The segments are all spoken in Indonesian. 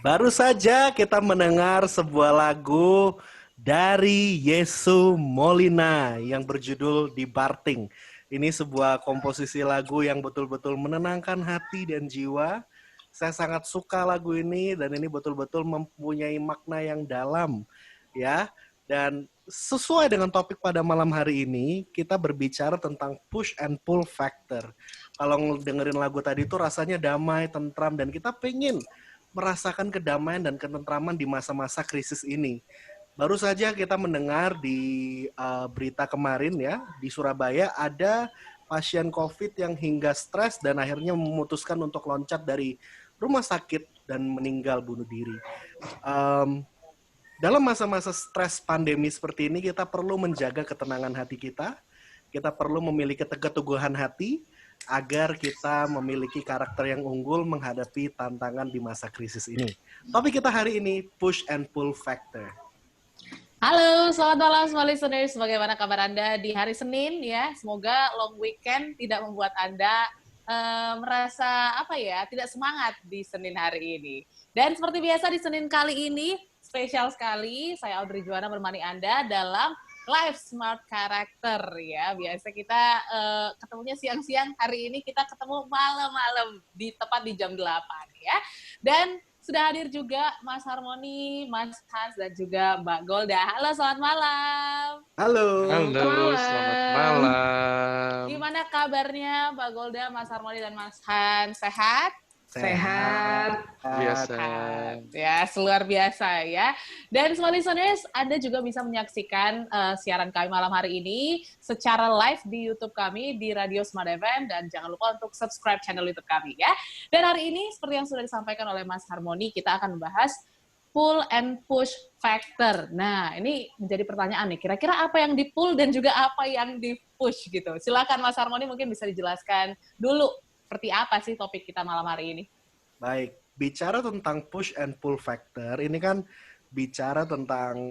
Baru saja kita mendengar sebuah lagu dari Yesu Molina yang berjudul Dibarting. Ini sebuah komposisi lagu yang betul-betul menenangkan hati dan jiwa. Saya sangat suka lagu ini dan ini betul-betul mempunyai makna yang dalam, ya. Dan sesuai dengan topik pada malam hari ini, kita berbicara tentang push and pull factor. Kalau dengerin lagu tadi itu rasanya damai, tentram, dan kita pengen merasakan kedamaian dan ketentraman di masa-masa krisis ini. Baru saja kita mendengar di berita kemarin ya, di Surabaya ada pasien COVID yang hingga stres dan akhirnya memutuskan untuk loncat dari rumah sakit dan meninggal bunuh diri. Dalam masa-masa stres pandemi seperti ini, kita perlu menjaga ketenangan hati kita perlu memiliki keteguhan hati, agar kita memiliki karakter yang unggul menghadapi tantangan di masa krisis ini. Topik kita hari ini, push and pull factor. Halo, selamat malam semua listeners. Bagaimana kabar Anda di hari Senin ya? Semoga long weekend tidak membuat Anda merasa tidak semangat di Senin hari ini. Dan seperti biasa di Senin kali ini, spesial sekali, saya Audrey Juwana menemani Anda dalam Live Smart Character ya. Biasa kita ketemunya siang-siang, hari ini kita ketemu malam-malam tepat di jam 8 ya. Dan sudah hadir juga Mas Harmoni, Mas Hans, dan juga Mbak Golda. Halo, selamat malam. Halo. Selamat malam. Gimana kabarnya Mbak Golda, Mas Harmoni, dan Mas Hans? Sehat? Sehat. Biasa. Ya, luar biasa ya. Dan semua listeners, Anda juga bisa menyaksikan siaran kami malam hari ini secara live di YouTube kami di Radio Smart FM, dan jangan lupa untuk subscribe channel YouTube kami ya. Dan hari ini seperti yang sudah disampaikan oleh Mas Harmoni, kita akan membahas pull and push factor. Nah, ini menjadi pertanyaan nih, kira-kira apa yang di-pull dan juga apa yang di-push gitu. Silakan Mas Harmoni, mungkin bisa dijelaskan dulu seperti apa sih topik kita malam hari ini? Baik, bicara tentang push and pull factor, ini kan bicara tentang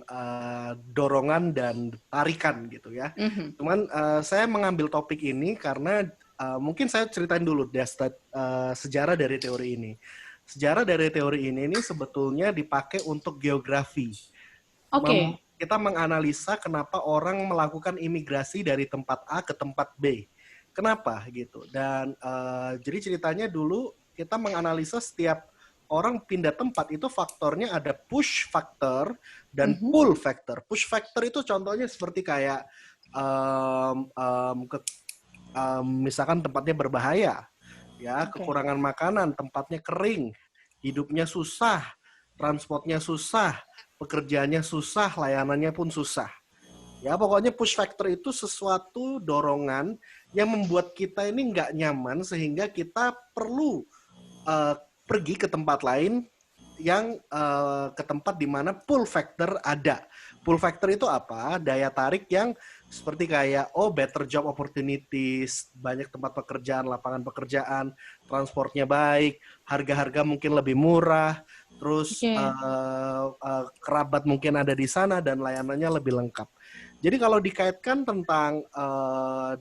dorongan dan tarikan gitu ya. Cuman saya mengambil topik ini karena mungkin saya ceritain dulu sejarah dari teori ini. Sejarah dari teori ini sebetulnya dipakai untuk geografi. Oke. Kita menganalisa kenapa orang melakukan imigrasi dari tempat A ke tempat B. Kenapa gitu? Dan jadi ceritanya dulu kita menganalisa setiap orang pindah tempat itu faktornya ada push factor dan pull factor. Push factor itu contohnya seperti kayak misalkan tempatnya berbahaya, ya, kekurangan makanan, tempatnya kering, hidupnya susah, transportnya susah, pekerjaannya susah, layanannya pun susah. Ya, pokoknya push factor itu sesuatu dorongan yang membuat kita ini nggak nyaman sehingga kita perlu pergi ke tempat lain yang ke tempat di mana pull factor ada. Pull factor itu apa? Daya tarik yang seperti kayak better job opportunities, banyak tempat pekerjaan, lapangan pekerjaan, transportnya baik, harga-harga mungkin lebih murah, terus kerabat mungkin ada di sana dan layanannya lebih lengkap. Jadi kalau dikaitkan tentang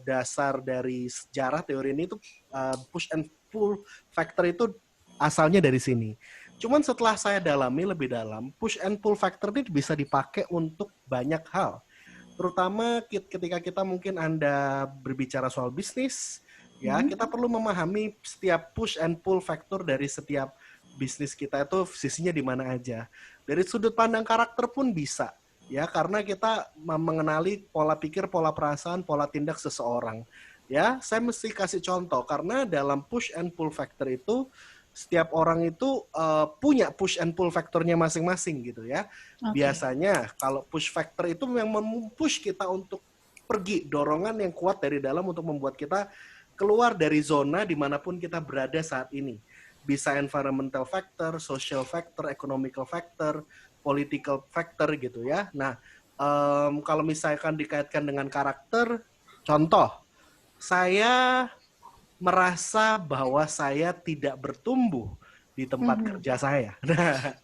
dasar dari sejarah teori ini itu push and pull factor itu asalnya dari sini. Cuman setelah saya dalami lebih dalam, push and pull factor ini bisa dipakai untuk banyak hal. Terutama ketika kita mungkin Anda berbicara soal bisnis, ya kita perlu memahami setiap push and pull factor dari setiap bisnis kita itu sisinya di mana aja. Dari sudut pandang karakter pun bisa. Ya, karena kita mengenali pola pikir, pola perasaan, pola tindak seseorang. Ya, saya mesti kasih contoh karena dalam push and pull factor itu setiap orang itu punya push and pull factornya masing-masing gitu ya. Biasanya kalau push factor itu yang mempush kita untuk pergi, dorongan yang kuat dari dalam untuk membuat kita keluar dari zona dimanapun kita berada saat ini. Bisa environmental factor, social factor, economical factor, political factor gitu ya. Nah, kalau misalkan dikaitkan dengan karakter, contoh, saya merasa bahwa saya tidak bertumbuh di tempat kerja saya. Nah,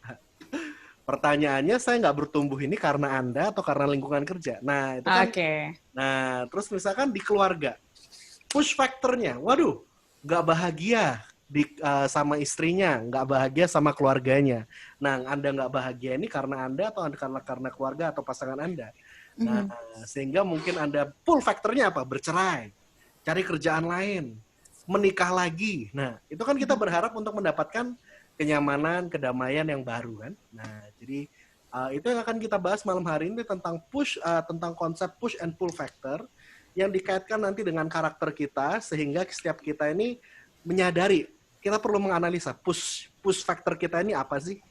pertanyaannya saya nggak bertumbuh ini karena Anda atau karena lingkungan kerja. Nah, itu kan. Nah, terus misalkan di keluarga, push factornya, waduh, nggak bahagia sama istrinya, nggak bahagia sama keluarganya. Nah, Anda nggak bahagia ini karena Anda atau karena keluarga atau pasangan Anda. Nah, sehingga mungkin Anda pull faktornya apa? Bercerai, cari kerjaan lain, menikah lagi. Nah, itu kan kita berharap untuk mendapatkan kenyamanan, kedamaian yang baru kan. Nah, jadi itu yang akan kita bahas malam hari ini tentang tentang konsep push and pull factor yang dikaitkan nanti dengan karakter kita sehingga setiap kita ini menyadari kita perlu menganalisa push factor kita ini apa sih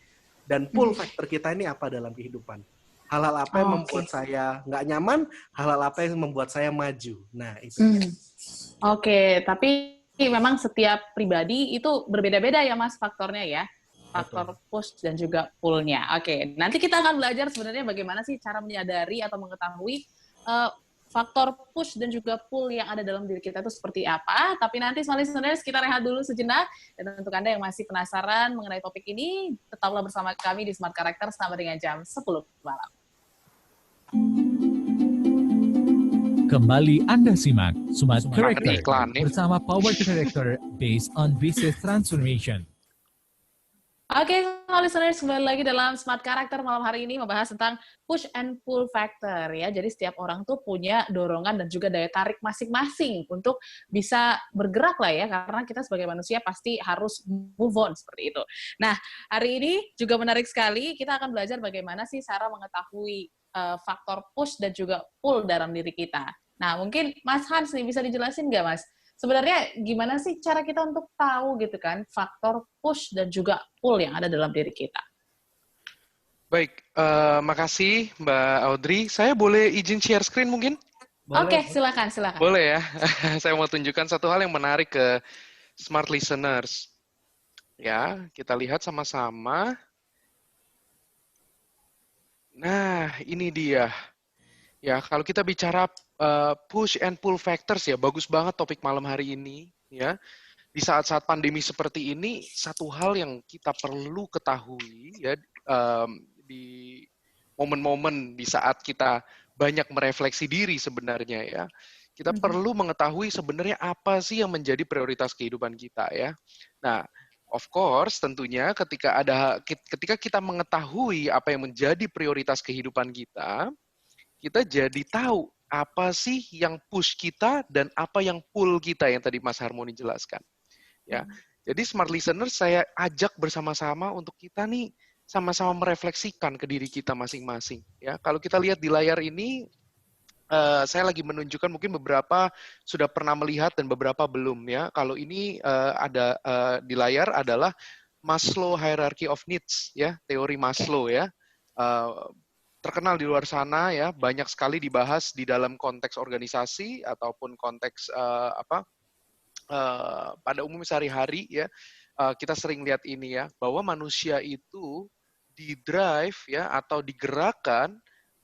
dan pull factor kita ini apa dalam kehidupan. Hal-hal apa yang membuat saya nggak nyaman, hal-hal apa yang membuat saya maju. Nah, itu dia. Oke, tapi memang setiap pribadi itu berbeda-beda ya Mas faktornya ya. Faktor push dan juga pull-nya. Oke, nanti kita akan belajar sebenarnya bagaimana sih cara menyadari atau mengetahui faktor push dan juga pull yang ada dalam diri kita itu seperti apa. Tapi nanti Smart Listeners kita rehat dulu sejenak. Dan untuk Anda yang masih penasaran mengenai topik ini, tetaplah bersama kami di Smart Character sampai dengan jam 10 malam. Kembali Anda simak Smart Character iklan, ya. bersama Power Character based on business transformation. Oke, listeners, kembali lagi dalam Smart Character malam hari ini membahas tentang push and pull factor ya. Jadi setiap orang tuh punya dorongan dan juga daya tarik masing-masing untuk bisa bergerak lah ya, karena kita sebagai manusia pasti harus move on seperti itu. Nah, hari ini juga menarik sekali, kita akan belajar bagaimana sih cara mengetahui faktor push dan juga pull dalam diri kita. Nah, mungkin Mas Hans nih bisa dijelasin nggak, Mas? Sebenarnya gimana sih cara kita untuk tahu gitu kan faktor push dan juga pull yang ada dalam diri kita? Baik, makasih Mbak Audrey. Saya boleh izin share screen mungkin? Oke, silakan. Boleh ya. Saya mau tunjukkan satu hal yang menarik ke Smart Listeners. Ya, kita lihat sama-sama. Nah, ini dia. Ya, kalau kita bicara push and pull factors ya, bagus banget topik malam hari ini. Ya, di saat-saat pandemi seperti ini, satu hal yang kita perlu ketahui ya di momen-momen di saat kita banyak merefleksi diri sebenarnya ya, kita perlu mengetahui sebenarnya apa sih yang menjadi prioritas kehidupan kita ya. Nah, of course, tentunya ketika kita mengetahui apa yang menjadi prioritas kehidupan kita jadi tahu apa sih yang push kita dan apa yang pull kita yang tadi Mas Harmoni jelaskan. Ya, jadi Smart Listener saya ajak bersama-sama untuk kita nih sama-sama merefleksikan ke diri kita masing-masing. Ya, kalau kita lihat di layar ini, saya lagi menunjukkan mungkin beberapa sudah pernah melihat dan beberapa belum ya. Kalau ini ada di layar adalah Maslow Hierarchy of Needs ya, teori Maslow ya. Terkenal di luar sana ya, banyak sekali dibahas di dalam konteks organisasi ataupun konteks pada umum sehari-hari ya. Kita sering lihat ini ya, bahwa manusia itu di-drive ya atau digerakkan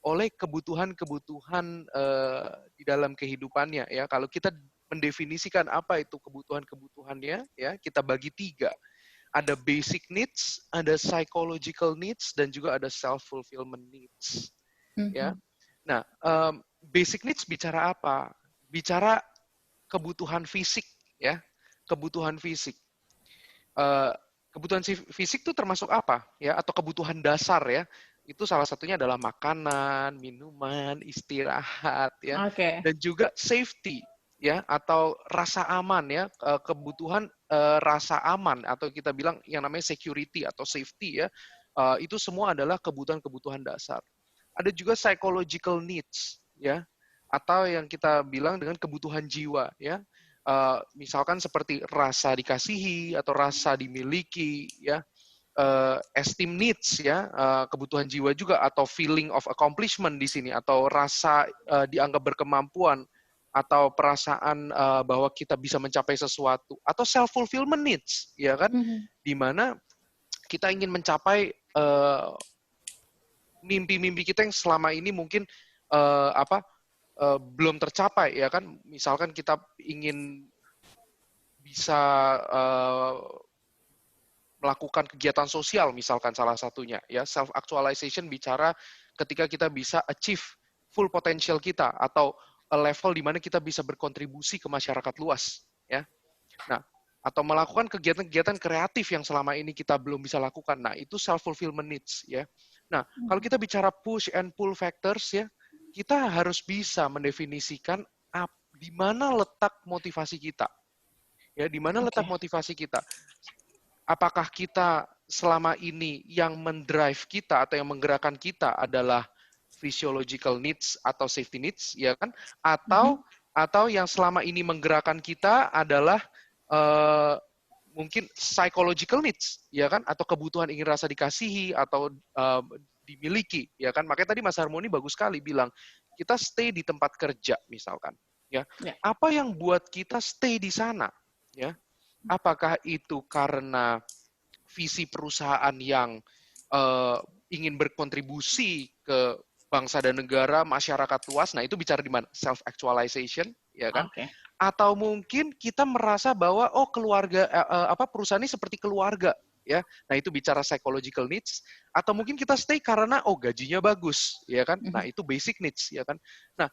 oleh kebutuhan-kebutuhan di dalam kehidupannya ya. Kalau kita mendefinisikan apa itu kebutuhan-kebutuhannya ya, kita bagi 3. Ada basic needs, ada psychological needs, dan juga ada self-fulfillment needs. Ya. Nah, basic needs bicara apa? Bicara kebutuhan fisik, ya. Kebutuhan fisik. Kebutuhan fisik itu termasuk apa? Ya, atau kebutuhan dasar ya. Itu salah satunya adalah makanan, minuman, istirahat, ya. Dan juga safety. Ya, atau rasa aman ya, kebutuhan rasa aman atau kita bilang yang namanya security atau safety ya, itu semua adalah kebutuhan-kebutuhan dasar. Ada juga psychological needs ya, atau yang kita bilang dengan kebutuhan jiwa ya, misalkan seperti rasa dikasihi atau rasa dimiliki ya, esteem needs ya, kebutuhan jiwa juga atau feeling of accomplishment di sini atau rasa dianggap berkemampuan atau perasaan bahwa kita bisa mencapai sesuatu atau self fulfillment needs ya kan, di mana kita ingin mencapai mimpi-mimpi kita yang selama ini mungkin belum tercapai ya kan, misalkan kita ingin bisa melakukan kegiatan sosial misalkan salah satunya ya, self actualization bicara ketika kita bisa achieve full potential kita atau level di mana kita bisa berkontribusi ke masyarakat luas ya. Nah, atau melakukan kegiatan-kegiatan kreatif yang selama ini kita belum bisa lakukan. Nah, itu self-fulfillment needs, ya. Nah, kalau kita bicara push and pull factors, ya, kita harus bisa mendefinisikan di mana letak motivasi kita. Ya, di mana letak motivasi kita. Apakah kita selama ini yang mendrive kita atau yang menggerakkan kita adalah physiological needs atau safety needs, ya kan? Atau yang selama ini menggerakkan kita adalah mungkin psychological needs, ya kan, atau kebutuhan ingin rasa dikasihi atau dimiliki, ya kan. Makanya tadi Mas Harmoni bagus sekali bilang kita stay di tempat kerja misalkan, ya. Apa yang buat kita stay di sana, ya? Apakah itu karena visi perusahaan yang ingin berkontribusi ke bangsa dan negara, masyarakat luas? Nah, itu bicara di mana? Self actualization, ya kan? Atau mungkin kita merasa bahwa keluarga perusahaan ini seperti keluarga, ya. Nah, itu bicara psychological needs. Atau mungkin kita stay karena gajinya bagus, ya kan. Nah, itu basic needs, ya kan. Nah,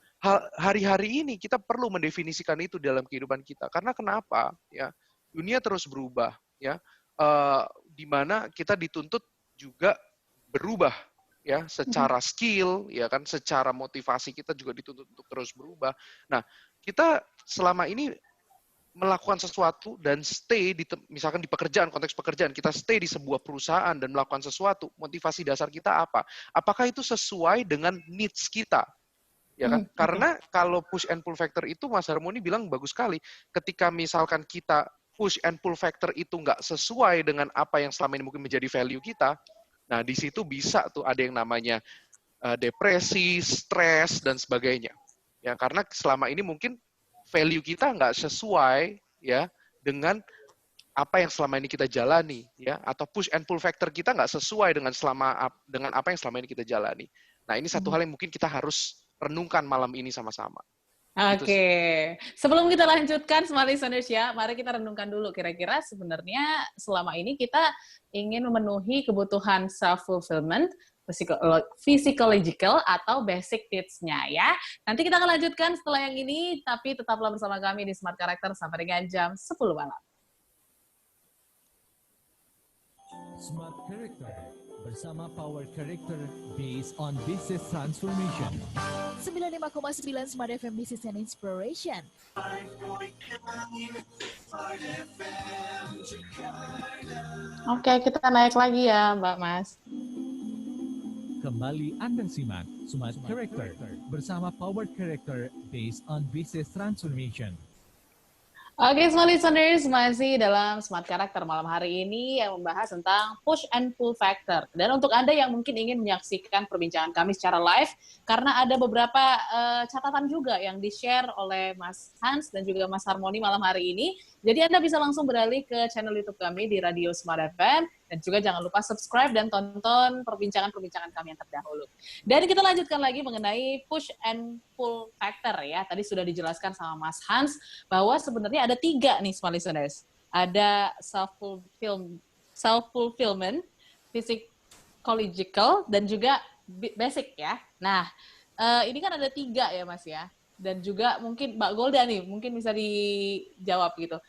hari-hari ini kita perlu mendefinisikan itu dalam kehidupan kita. Karena kenapa? Ya, dunia terus berubah, ya. Di mana kita dituntut juga berubah, ya, secara skill, ya kan, secara motivasi kita juga dituntut untuk terus berubah. Nah, kita selama ini melakukan sesuatu dan stay misalkan di pekerjaan, konteks pekerjaan, kita stay di sebuah perusahaan dan melakukan sesuatu, motivasi dasar kita apa? Apakah itu sesuai dengan needs kita? Ya kan? Karena kalau push and pull factor itu, Mas Harmoni bilang bagus sekali, ketika misalkan kita push and pull factor itu nggak sesuai dengan apa yang selama ini mungkin menjadi value kita, nah di situ bisa tuh ada yang namanya depresi, stres, dan sebagainya. Ya, karena selama ini mungkin value kita nggak sesuai, ya, dengan apa yang selama ini kita jalani, ya, atau push and pull factor kita nggak sesuai dengan apa yang selama ini kita jalani. Nah, ini satu hal yang mungkin kita harus renungkan malam ini sama-sama. Sebelum kita lanjutkan Smart Listeners, ya, mari kita renungkan dulu kira-kira sebenarnya selama ini kita ingin memenuhi kebutuhan self-fulfillment, physiological atau basic needs-nya, ya. Nanti kita akan lanjutkan setelah yang ini, tapi tetaplah bersama kami di Smart Character sampai dengan jam 10 malam. Smart Character bersama Power Character based on business transformation. 95,9 Smart FM Business and Inspiration. Oke, kita naik lagi ya, Mbak Mas. Kembali Anda simak Smart Character bersama Power Character based on business transformation. Oke, Smart Listeners, masih dalam Smart Character malam hari ini yang membahas tentang push and pull factor. Dan untuk Anda yang mungkin ingin menyaksikan perbincangan kami secara live, karena ada beberapa catatan juga yang di-share oleh Mas Hans dan juga Mas Harmoni malam hari ini. Jadi Anda bisa langsung beralih ke channel YouTube kami di Radio Smart FM. Dan juga jangan lupa subscribe dan tonton perbincangan-perbincangan kami yang terdahulu. Dan kita lanjutkan lagi mengenai push and pull factor, ya. Tadi sudah dijelaskan sama Mas Hans bahwa sebenarnya ada 3 nih, Smart Listeners. Ada self-fulfillment, physiological, dan juga basic, ya. Nah, ini kan ada 3 ya, Mas, ya. Dan juga mungkin Mbak Golda nih, mungkin bisa dijawab gitu.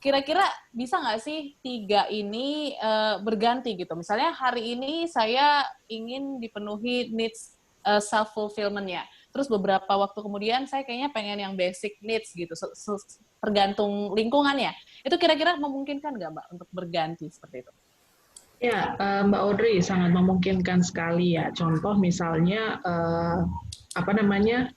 Kira-kira bisa nggak sih 3 ini berganti gitu? Misalnya hari ini saya ingin dipenuhi needs self-fulfillment-nya. Terus beberapa waktu kemudian saya kayaknya pengen yang basic needs gitu, tergantung lingkungannya. Itu kira-kira memungkinkan nggak, Mbak, untuk berganti seperti itu? Ya, Mbak Audrey, sangat memungkinkan sekali ya. Contoh misalnya,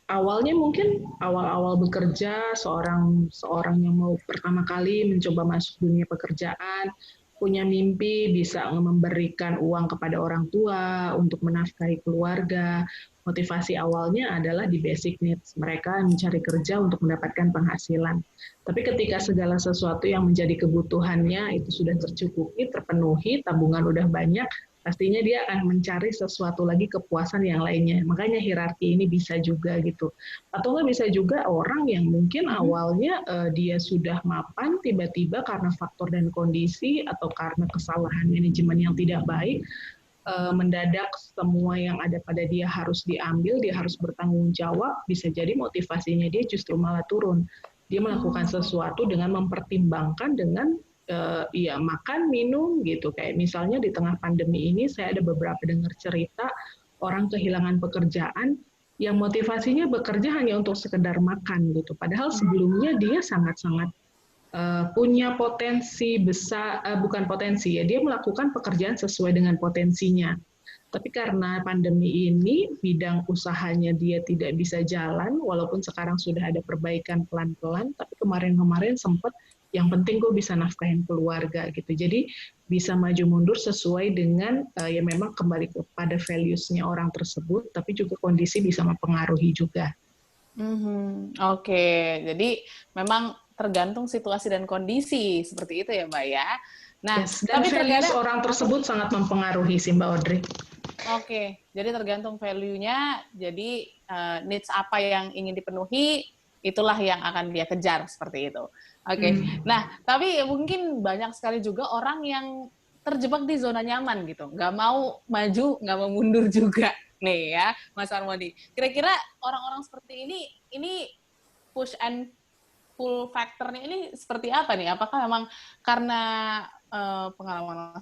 awalnya mungkin awal-awal bekerja, seorang yang mau pertama kali mencoba masuk dunia pekerjaan, punya mimpi bisa memberikan uang kepada orang tua untuk menafkahi keluarga. Motivasi awalnya adalah di basic needs. Mereka mencari kerja untuk mendapatkan penghasilan. Tapi ketika segala sesuatu yang menjadi kebutuhannya itu sudah tercukupi, terpenuhi, tabungan udah banyak, pastinya dia akan mencari sesuatu lagi kepuasan yang lainnya. Makanya hierarki ini bisa juga gitu. Atau nggak bisa juga orang yang mungkin awalnya dia sudah mapan, tiba-tiba karena faktor dan kondisi atau karena kesalahan manajemen yang tidak baik, mendadak semua yang ada pada dia harus diambil, dia harus bertanggung jawab, bisa jadi motivasinya dia justru malah turun. Dia melakukan sesuatu dengan mempertimbangkan dengan ya makan, minum gitu. Kayak misalnya di tengah pandemi ini saya ada beberapa dengar cerita orang kehilangan pekerjaan yang motivasinya bekerja hanya untuk sekedar makan gitu. Padahal sebelumnya dia sangat-sangat punya potensi besar, bukan potensi ya, dia melakukan pekerjaan sesuai dengan potensinya. Tapi karena pandemi ini, bidang usahanya dia tidak bisa jalan, walaupun sekarang sudah ada perbaikan pelan-pelan, tapi kemarin-kemarin sempat yang penting gue bisa nafkahin keluarga gitu. Jadi bisa maju mundur sesuai dengan ya memang kembali kepada values-nya orang tersebut, tapi juga kondisi bisa mempengaruhi juga. Oke, jadi memang tergantung situasi dan kondisi seperti itu ya, Mbak ya. Nah, Yes, dan tapi values terkadang orang tersebut sangat mempengaruhi sih Mbak Audrey. oke, jadi tergantung value-nya, jadi needs apa yang ingin dipenuhi, itulah yang akan dia kejar seperti itu. Oke, nah tapi mungkin banyak sekali juga orang yang terjebak di zona nyaman gitu, nggak mau maju, nggak mau mundur juga nih ya, Mas Armoni. Kira-kira orang-orang seperti ini push and pull factor-nya ini seperti apa nih? Apakah memang karena pengalaman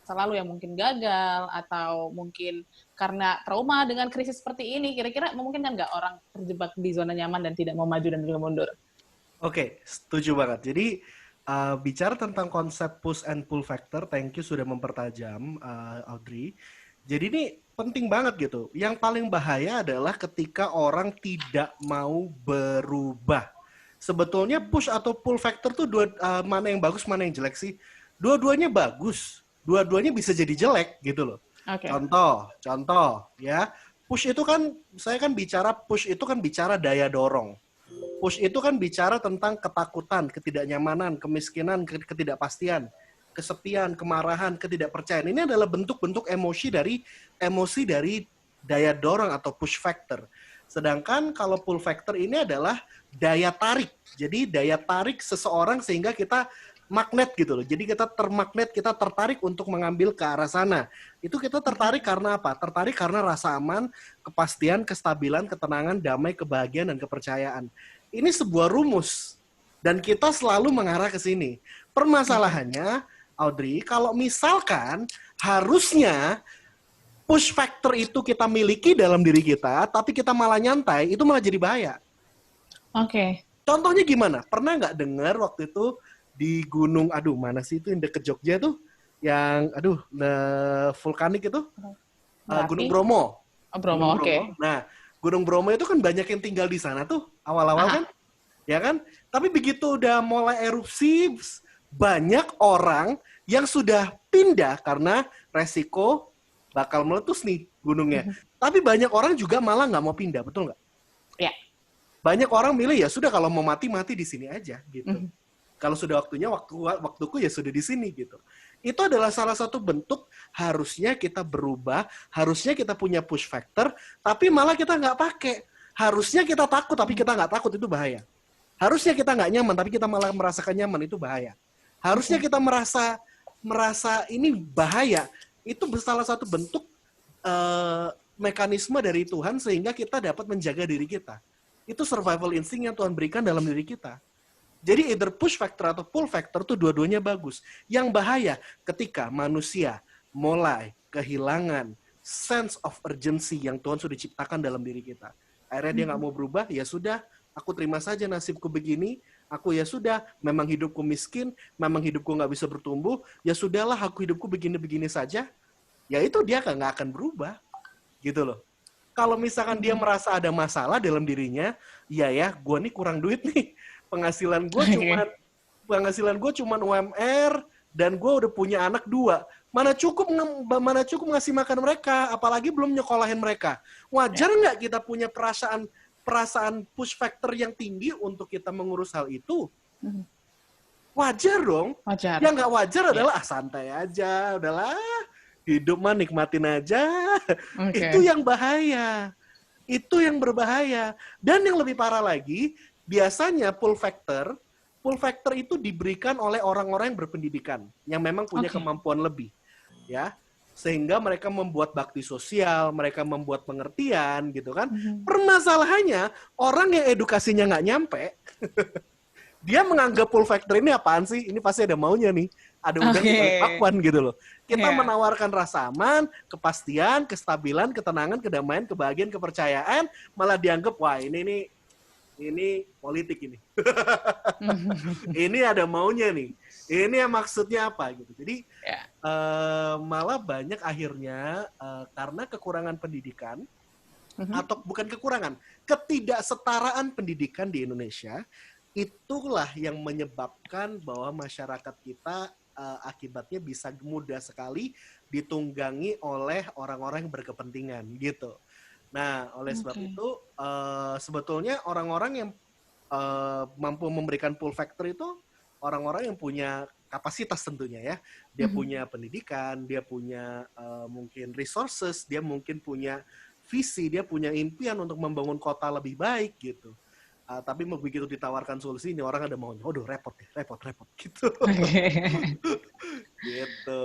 selalu yang mungkin gagal, atau mungkin karena trauma dengan krisis seperti ini, kira-kira memungkinkan nggak orang terjebak di zona nyaman dan tidak mau maju dan juga mundur? Oke, setuju banget. Jadi bicara tentang konsep push and pull factor, thank you sudah mempertajam, Audrey. Jadi ini penting banget gitu. Yang paling bahaya adalah ketika orang tidak mau berubah. Sebetulnya push atau pull factor tuh mana yang bagus, mana yang jelek sih? Dua-duanya bagus. Dua-duanya bisa jadi jelek gitu loh. Okay. Contoh ya. Push itu kan, saya kan bicara push itu kan bicara daya dorong. Push itu kan bicara tentang ketakutan, ketidaknyamanan, kemiskinan, ketidakpastian, kesepian, kemarahan, ketidakpercayaan. Ini adalah bentuk-bentuk emosi dari daya dorong atau push factor. Sedangkan kalau pull factor ini adalah daya tarik. Jadi daya tarik seseorang sehingga kita magnet gitu loh. Jadi kita termagnet, kita tertarik untuk mengambil ke arah sana. Itu kita tertarik karena apa? Tertarik karena rasa aman, kepastian, kestabilan, ketenangan, damai, kebahagiaan, dan kepercayaan. Ini sebuah rumus. Dan kita selalu mengarah ke sini. Permasalahannya, Audrey, kalau misalkan harusnya push factor itu kita miliki dalam diri kita, tapi kita malah nyantai, itu malah jadi bahaya. Oke. Contohnya gimana? Pernah nggak dengar waktu itu di gunung, mana sih itu yang deket Jogja tuh, yang vulkanik itu, Gunung Bromo. Oh, Bromo, oke. Nah, Gunung Bromo itu kan banyak yang tinggal di sana tuh awal-awal kan, ya kan? Tapi begitu udah mulai erupsi, banyak orang yang sudah pindah karena resiko bakal meletus nih gunungnya. Tapi banyak orang juga malah nggak mau pindah, betul nggak? Ya. Banyak orang milih ya sudah kalau mau mati di sini aja gitu. Kalau sudah waktunya, waktuku ya sudah di sini gitu. Itu adalah salah satu bentuk harusnya kita berubah, harusnya kita punya push factor, tapi malah kita nggak pakai. Harusnya kita takut, tapi kita nggak takut, itu bahaya. Harusnya kita nggak nyaman, tapi kita malah merasakan nyaman, itu bahaya. Harusnya kita merasa ini bahaya, itu salah satu bentuk mekanisme dari Tuhan sehingga kita dapat menjaga diri kita. Itu survival instinct yang Tuhan berikan dalam diri kita. Jadi either push factor atau pull factor itu dua-duanya bagus. Yang bahaya ketika manusia mulai kehilangan sense of urgency yang Tuhan sudah ciptakan dalam diri kita. Akhirnya dia nggak mau berubah, ya sudah, aku terima saja nasibku begini, aku ya sudah, memang hidupku miskin, memang hidupku nggak bisa bertumbuh, ya sudahlah, aku hidupku begini-begini saja, ya itu dia nggak akan berubah. Gitu loh. Kalau misalkan dia merasa ada masalah dalam dirinya, ya gue nih kurang duit nih, penghasilan gue cuma UMR dan gue udah punya anak 2. Mana cukup ngasih makan mereka, apalagi belum nyekolahin mereka. Wajar nggak kita punya perasaan push factor yang tinggi untuk kita mengurus hal itu? Wajar dong. Wajar. Yang nggak wajar adalah santai aja, udahlah hidup mah nikmatin aja. Okay. Itu yang bahaya. Itu yang berbahaya. Dan yang lebih parah lagi, biasanya pull factor itu diberikan oleh orang-orang yang berpendidikan, yang memang punya kemampuan lebih, ya, sehingga mereka membuat bakti sosial, mereka membuat pengertian, gitu kan. Permasalahannya orang yang edukasinya nggak nyampe, Dia menganggap pull factor ini apaan sih? Ini pasti ada maunya nih. Ada udang di balik bakwan gitu loh. Kita menawarkan rasa aman, kepastian, kestabilan, ketenangan, kedamaian, kebahagiaan, kepercayaan, malah dianggap wah ini politik ini. Ini ada maunya nih. Ini yang maksudnya apa gitu. Jadi malah banyak akhirnya karena kekurangan pendidikan atau bukan kekurangan, ketidaksetaraan pendidikan di Indonesia, itulah yang menyebabkan bahwa masyarakat kita akibatnya bisa mudah sekali ditunggangi oleh orang-orang yang berkepentingan gitu. Nah, oleh sebab itu sebetulnya orang-orang yang mampu memberikan pull factor itu orang-orang yang punya kapasitas tentunya ya. Dia punya pendidikan, dia punya mungkin resources, dia mungkin punya visi, dia punya impian untuk membangun kota lebih baik gitu. Tapi begitu ditawarkan solusi, ini orang ada maunya. Aduh, repot gitu. Gitu.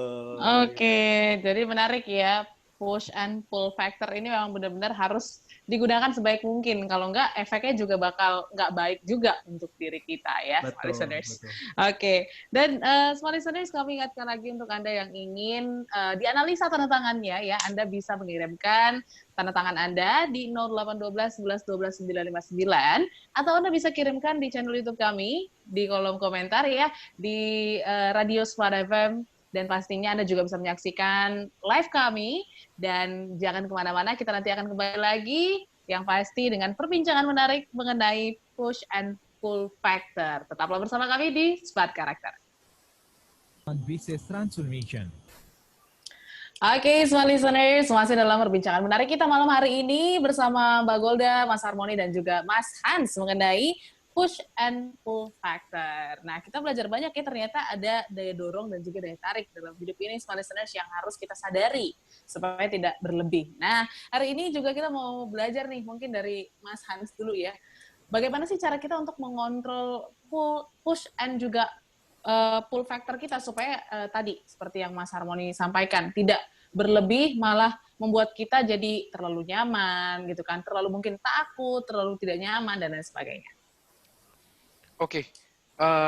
Oke, jadi menarik ya. Push and pull factor ini memang benar-benar harus digunakan sebaik mungkin. Kalau enggak, efeknya juga bakal nggak baik juga untuk diri kita ya, smart listeners. Oke, dan smart listeners, kami ingatkan lagi untuk Anda yang ingin dianalisa tanda tangannya ya, Anda bisa mengirimkan tanda tangan Anda di 0812 11 12 959, atau Anda bisa kirimkan di channel YouTube kami di kolom komentar ya, di Radio Smart FM. Dan pastinya Anda juga bisa menyaksikan live kami. Dan jangan kemana-mana, kita nanti akan kembali lagi yang pasti dengan perbincangan menarik mengenai push and pull factor. Tetaplah bersama kami di Smart Character. On business transformation. Oke, smart listeners, masih dalam perbincangan menarik kita malam hari ini bersama Mbak Golda, Mas Harmoni, dan juga Mas Hans mengenai push and pull factor. Nah, kita belajar banyak ya, ternyata ada daya dorong dan juga daya tarik dalam hidup ini, smart listeners, yang harus kita sadari supaya tidak berlebih. Nah, hari ini juga kita mau belajar nih, mungkin dari Mas Hans dulu ya. Bagaimana sih cara kita untuk mengontrol push and juga pull factor kita supaya tadi, seperti yang Mas Harmoni sampaikan, tidak berlebih malah membuat kita jadi terlalu nyaman gitu kan, terlalu mungkin takut, terlalu tidak nyaman, dan lain sebagainya. Oke,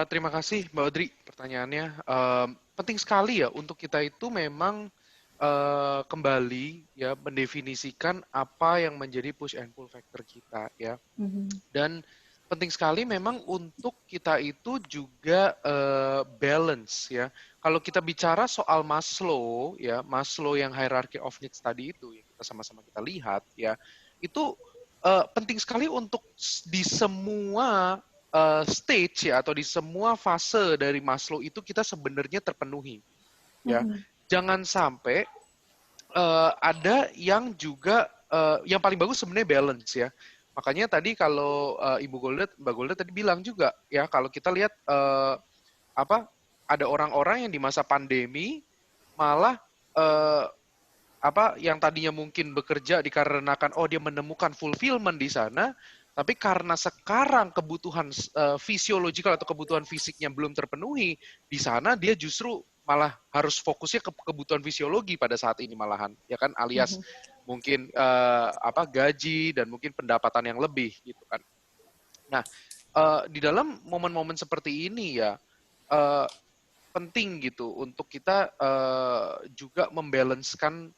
terima kasih Mbak Audrey pertanyaannya. Penting sekali ya untuk kita itu memang kembali ya mendefinisikan apa yang menjadi push and pull factor kita ya. Dan penting sekali memang untuk kita itu juga balance ya. Kalau kita bicara soal Maslow ya, Maslow yang hierarchy of needs tadi itu yang kita sama-sama kita lihat ya, itu penting sekali untuk di semua stage ya, atau di semua fase dari Maslow itu kita sebenarnya terpenuhi ya. Jangan sampai ada yang juga yang paling bagus sebenarnya balance ya. Makanya tadi kalau Mbak Golda tadi bilang juga ya, kalau kita lihat ada orang-orang yang di masa pandemi malah yang tadinya mungkin bekerja dikarenakan dia menemukan fulfillment di sana, tapi karena sekarang kebutuhan fisiologikal atau kebutuhan fisiknya belum terpenuhi, di sana dia justru malah harus fokusnya ke kebutuhan fisiologi pada saat ini malahan, ya kan, alias mungkin gaji dan mungkin pendapatan yang lebih gitu kan. Nah, di dalam momen-momen seperti ini ya penting gitu untuk kita juga membalancekan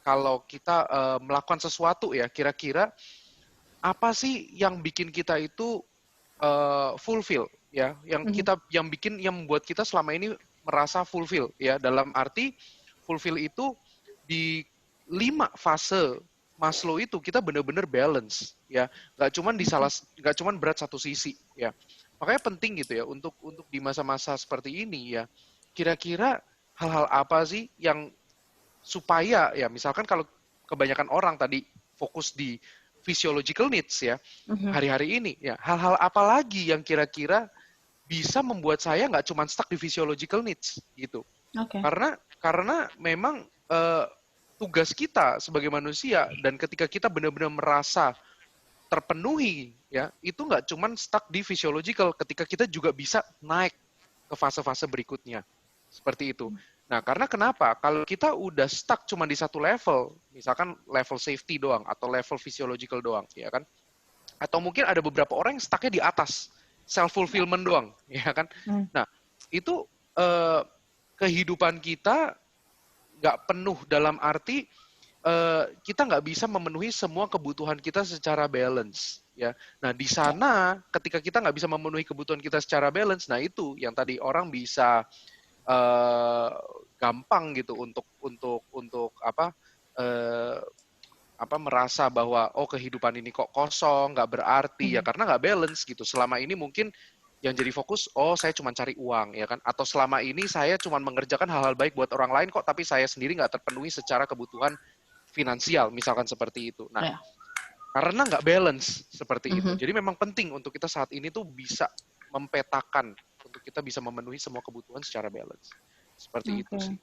kalau kita melakukan sesuatu ya, kira-kira apa sih yang bikin kita itu fulfill ya, yang membuat kita selama ini merasa fulfill ya, dalam arti fulfill itu di 5 fase Maslow itu kita benar-benar balance ya, nggak cuman berat satu sisi ya. Makanya penting gitu ya untuk di masa-masa seperti ini ya, kira-kira hal-hal apa sih yang supaya ya, misalkan kalau kebanyakan orang tadi fokus di physiological needs ya, hari-hari ini ya, hal-hal apa lagi yang kira-kira bisa membuat saya nggak cuma stuck di physiological needs gitu. Karena memang tugas kita sebagai manusia, dan ketika kita benar-benar merasa terpenuhi ya, itu nggak cuma stuck di physiological, ketika kita juga bisa naik ke fase-fase berikutnya seperti itu. Nah, karena kenapa? Kalau kita udah stuck cuma di satu level, misalkan level safety doang atau level physiological doang, ya kan? Atau mungkin ada beberapa orang yang stucknya di atas, self fulfillment doang, ya kan? Nah, itu kehidupan kita nggak penuh dalam arti kita nggak bisa memenuhi semua kebutuhan kita secara balance, ya. Nah, di sana ketika kita nggak bisa memenuhi kebutuhan kita secara balance, nah itu yang tadi orang bisa gampang gitu untuk merasa bahwa kehidupan ini kok kosong, nggak berarti, ya karena nggak balance gitu. Selama ini mungkin yang jadi fokus, saya cuma cari uang, ya kan? Atau selama ini saya cuma mengerjakan hal-hal baik buat orang lain kok, tapi saya sendiri nggak terpenuhi secara kebutuhan finansial, misalkan seperti itu. Nah, karena nggak balance seperti itu. Jadi memang penting untuk kita saat ini tuh bisa mempetakan untuk kita bisa memenuhi semua kebutuhan secara balance. Seperti itu sih.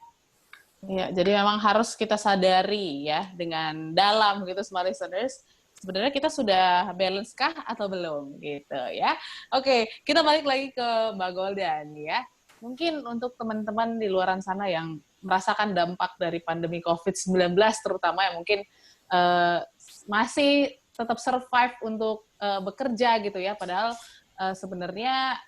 Ya, jadi memang harus kita sadari ya dengan dalam gitu, smart listeners. Sebenarnya kita sudah balance kah atau belum gitu ya. Oke, kita balik lagi ke Mbak Goldan ya. Mungkin untuk teman-teman di luaran sana yang merasakan dampak dari pandemi COVID-19 terutama yang mungkin masih tetap survive untuk bekerja gitu ya, padahal sebenarnya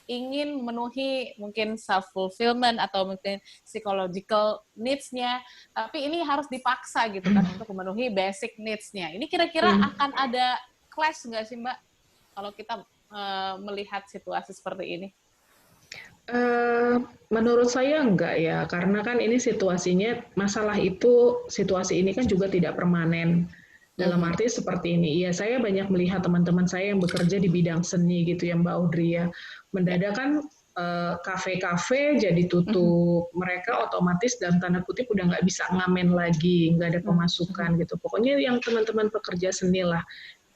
ingin memenuhi mungkin self-fulfillment atau mungkin psychological needs-nya, tapi ini harus dipaksa gitu kan untuk memenuhi basic needs-nya. Ini kira-kira akan ada clash nggak sih Mbak kalau kita melihat situasi seperti ini? Menurut saya enggak ya, karena kan ini situasinya, situasi ini kan juga tidak permanen. Dalam arti seperti ini, ya saya banyak melihat teman-teman saya yang bekerja di bidang seni gitu ya Mbak Audrey ya, mendadak kan kafe-kafe jadi tutup, mereka otomatis dalam tanda kutip udah nggak bisa ngamen lagi, nggak ada pemasukan gitu. Pokoknya yang teman-teman pekerja seni lah,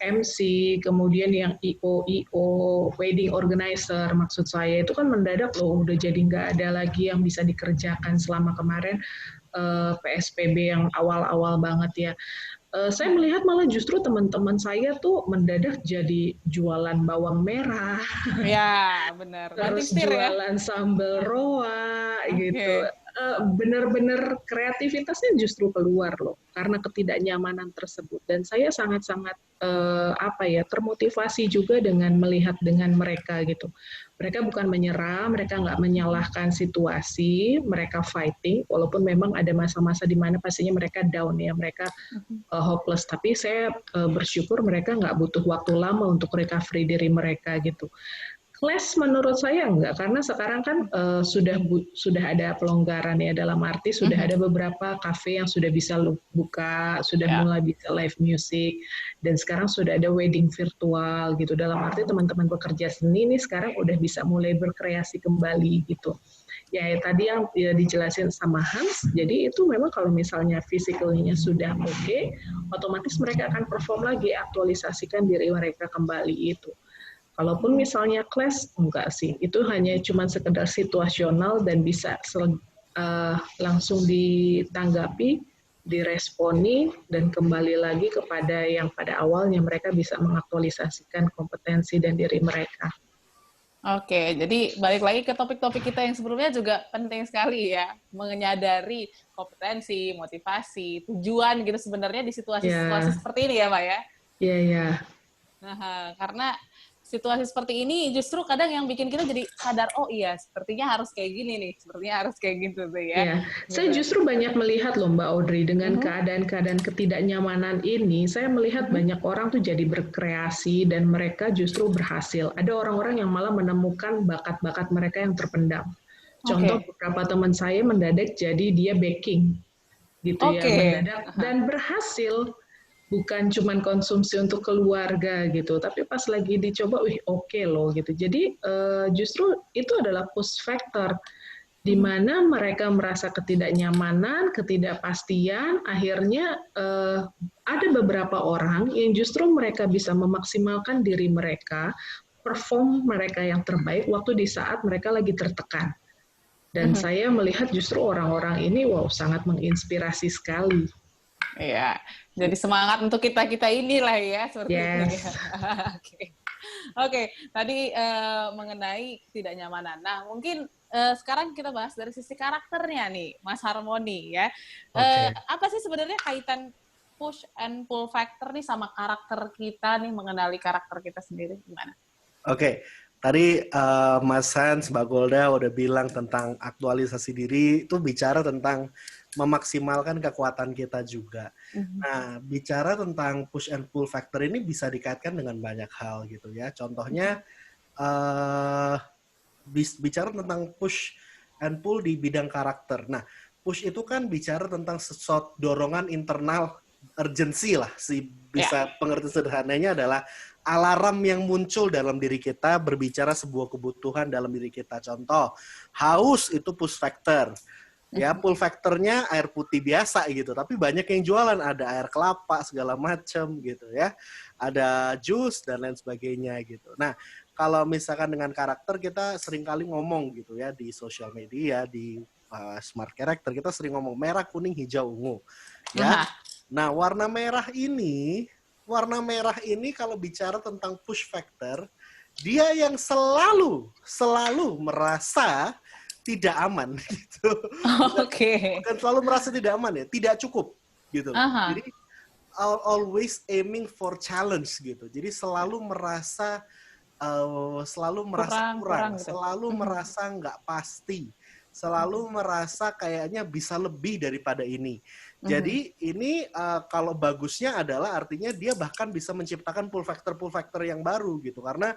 MC, kemudian yang IO, wedding organizer, maksud saya itu kan mendadak loh, udah jadi nggak ada lagi yang bisa dikerjakan selama kemarin PSBB yang awal-awal banget ya. Saya melihat malah justru teman-teman saya tuh mendadak jadi jualan bawang merah, ya benar, terus jualan sambal roa gitu. Benar-benar kreativitasnya justru keluar loh karena ketidaknyamanan tersebut, dan saya sangat-sangat termotivasi juga dengan melihat dengan mereka gitu. Mereka bukan menyerah, mereka nggak menyalahkan situasi, mereka fighting walaupun memang ada masa-masa di mana pastinya mereka down ya, mereka hopeless, tapi saya bersyukur mereka nggak butuh waktu lama untuk recovery diri mereka gitu. Clash menurut saya enggak, karena sekarang kan sudah ada pelonggaran ya, dalam arti sudah ada beberapa kafe yang sudah bisa buka, sudah mulai bisa live music, dan sekarang sudah ada wedding virtual gitu. Dalam arti teman-teman pekerja seni ini sekarang udah bisa mulai berkreasi kembali gitu. Ya tadi yang dijelasin sama Hans, jadi itu memang kalau misalnya physically-nya sudah oke, otomatis mereka akan perform lagi, aktualisasikan diri mereka kembali itu. Kalaupun misalnya clash, enggak sih. Itu hanya cuma sekedar situasional dan bisa langsung ditanggapi, diresponi, dan kembali lagi kepada yang pada awalnya mereka bisa mengaktualisasikan kompetensi dan diri mereka. Oke, jadi balik lagi ke topik-topik kita yang sebelumnya juga penting sekali ya, menyadari kompetensi, motivasi, tujuan gitu sebenarnya di situasi-situasi seperti ini ya Pak ya? Iya. Nah, karena situasi seperti ini justru kadang yang bikin kita jadi sadar, oh iya, sepertinya harus kayak gini nih, sepertinya harus kayak gitu tuh ya. Ya, saya justru banyak melihat loh Mbak Audrey, dengan keadaan-keadaan ketidaknyamanan ini, saya melihat banyak orang tuh jadi berkreasi dan mereka justru berhasil. Ada orang-orang yang malah menemukan bakat-bakat mereka yang terpendam. Contoh beberapa teman saya mendadak jadi dia baking gitu ya, mendadak dan berhasil. Bukan cuma konsumsi untuk keluarga gitu, tapi pas lagi dicoba, oke loh gitu. Jadi justru itu adalah push factor di mana mereka merasa ketidaknyamanan, ketidakpastian, akhirnya ada beberapa orang yang justru mereka bisa memaksimalkan diri mereka, perform mereka yang terbaik waktu di saat mereka lagi tertekan. Dan saya melihat justru orang-orang ini sangat menginspirasi sekali. Iya, jadi semangat untuk kita-kita inilah ya, seperti itu ya. Oke, tadi mengenai ketidaknyamanan. Nah, mungkin sekarang kita bahas dari sisi karakternya nih, Mas Harmoni ya. Apa sih sebenarnya kaitan push and pull factor nih sama karakter kita nih, mengenali karakter kita sendiri gimana? Oke, tadi Mas Hans, Mbak Golda udah bilang tentang aktualisasi diri, itu bicara tentang memaksimalkan kekuatan kita juga. Nah, bicara tentang push and pull factor ini bisa dikaitkan dengan banyak hal gitu ya. Contohnya, eh bicara tentang push and pull di bidang karakter. Nah, push itu kan bicara tentang sesuatu dorongan internal urgency lah. Bisa pengertian sederhananya adalah alarm yang muncul dalam diri kita berbicara sebuah kebutuhan dalam diri kita. Contoh, haus itu push factor. Ya, pull factornya air putih biasa gitu, tapi banyak yang jualan, ada air kelapa segala macam gitu ya, ada jus dan lain sebagainya gitu. Nah, kalau misalkan dengan karakter kita sering kali ngomong gitu ya di sosial media, di smart character kita sering ngomong merah, kuning, hijau, ungu ya. Nah, warna merah ini kalau bicara tentang push factor, dia yang selalu merasa tidak aman gitu. Bukan selalu merasa tidak aman ya, tidak cukup gitu. Jadi always aiming for challenge gitu. Jadi selalu merasa kurang, gitu. selalu merasa nggak pasti, selalu merasa kayaknya bisa lebih daripada ini. Jadi ini kalau bagusnya adalah artinya dia bahkan bisa menciptakan pull factor yang baru gitu, karena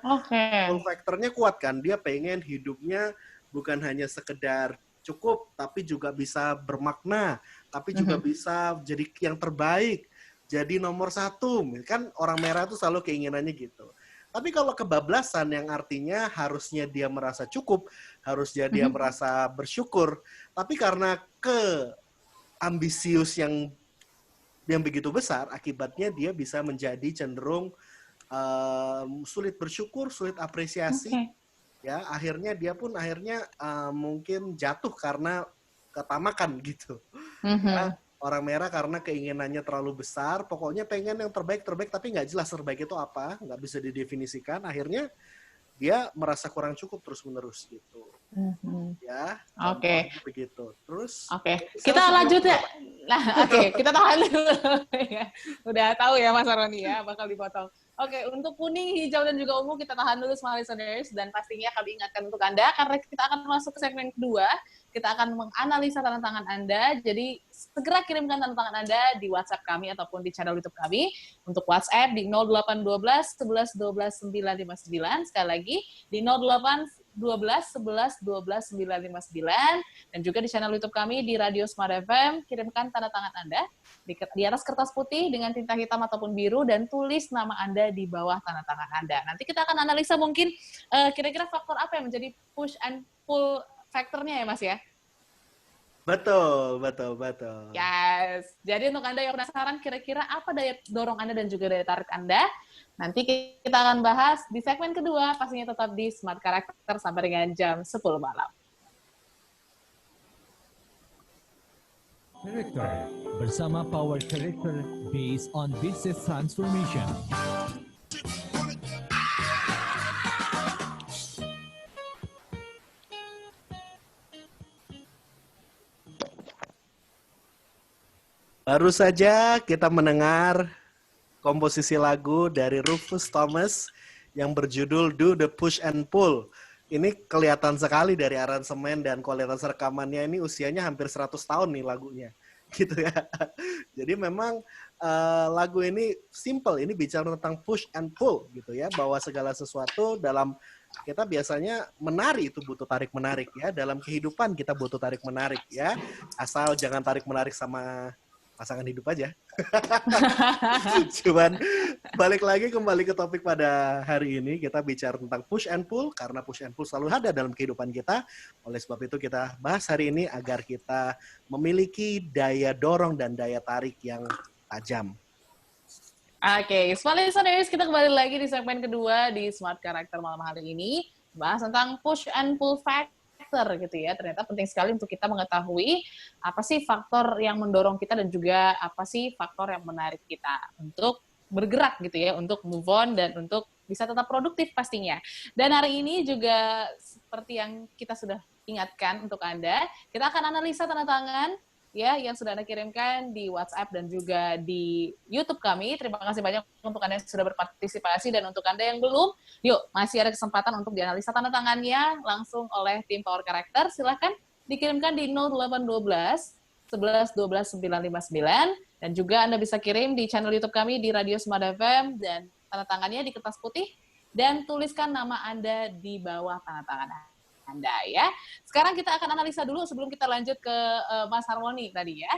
pull factornya kuat kan, dia pengen hidupnya bukan hanya sekedar cukup, tapi juga bisa bermakna, tapi juga bisa jadi yang terbaik, jadi nomor 1. Kan orang merah itu selalu keinginannya gitu. Tapi kalau kebablasan yang artinya harusnya dia merasa cukup, harusnya dia merasa bersyukur, tapi karena ambisius yang begitu besar, akibatnya dia bisa menjadi cenderung sulit bersyukur, sulit apresiasi. Ya, akhirnya dia pun mungkin jatuh karena ketamakan gitu. Ya, orang merah karena keinginannya terlalu besar, pokoknya pengen yang terbaik, tapi nggak jelas terbaik itu apa, nggak bisa didefinisikan, akhirnya dia merasa kurang cukup terus-menerus gitu. Ya, begitu. Terus, kita lanjut ya. Nah, kita tahan dulu. Udah tahu ya Mas Aroni ya, bakal dipotong. Untuk kuning, hijau, dan juga ungu kita tahan dulu smart listeners, dan pastinya kami ingatkan untuk Anda, karena kita akan masuk ke segmen kedua, kita akan menganalisa tanda tangan Anda, jadi segera kirimkan tanda tangan Anda di WhatsApp kami ataupun di channel YouTube kami. Untuk WhatsApp di 0812 11 12 959, sekali lagi di 0812 11 12 959, dan juga di channel YouTube kami di Radio Smart FM. Kirimkan tanda tangan Anda di atas kertas putih dengan tinta hitam ataupun biru, dan tulis nama Anda di bawah tanda tangan Anda. Nanti kita akan analisa mungkin kira-kira faktor apa yang menjadi push and pull faktornya ya Mas ya? Betul. Yes. Jadi untuk Anda yang penasaran kira-kira apa daya dorong Anda dan juga daya tarik Anda, nanti kita akan bahas di segmen kedua, pastinya tetap di Smart Character sampai dengan jam 10 malam. Character bersama Power Character based on business transformation. Baru saja kita mendengar komposisi lagu dari Rufus Thomas yang berjudul Do the Push and Pull. Ini kelihatan sekali dari aransemen dan kualitas rekamannya, ini usianya hampir 100 tahun nih lagunya. Gitu ya. Jadi memang lagu ini simple, ini bicara tentang push and pull gitu ya, bahwa segala sesuatu dalam kita biasanya menari itu butuh tarik menarik ya, dalam kehidupan kita butuh tarik menarik ya, asal jangan tarik menarik sama pasangan hidup aja. Cuman balik lagi kembali ke topik pada hari ini, kita bicara tentang push and pull, karena push and pull selalu ada dalam kehidupan kita. Oleh sebab itu kita bahas hari ini agar kita memiliki daya dorong dan daya tarik yang tajam. Smart listeners, kita kembali lagi di segmen kedua di Smart Character malam hari ini, bahas tentang push and pull factor gitu ya. Ternyata penting sekali untuk kita mengetahui apa sih faktor yang mendorong kita dan juga apa sih faktor yang menarik kita untuk bergerak gitu ya, untuk move on dan untuk bisa tetap produktif pastinya. Dan hari ini juga seperti yang kita sudah ingatkan untuk Anda, kita akan analisa tanda tangan ya yang sudah Anda kirimkan di WhatsApp dan juga di YouTube kami. Terima kasih banyak untuk Anda yang sudah berpartisipasi, dan untuk Anda yang belum, yuk masih ada kesempatan untuk dianalisa tanda tangannya langsung oleh tim Power Character. Silahkan dikirimkan di 0812 11 12 959, dan juga Anda bisa kirim di channel YouTube kami di Radio Smart FM, dan tanda tangannya di kertas putih, dan tuliskan nama Anda di bawah tanda tangan Anda ya. Sekarang kita akan analisa dulu sebelum kita lanjut ke Mas Harmoni tadi ya.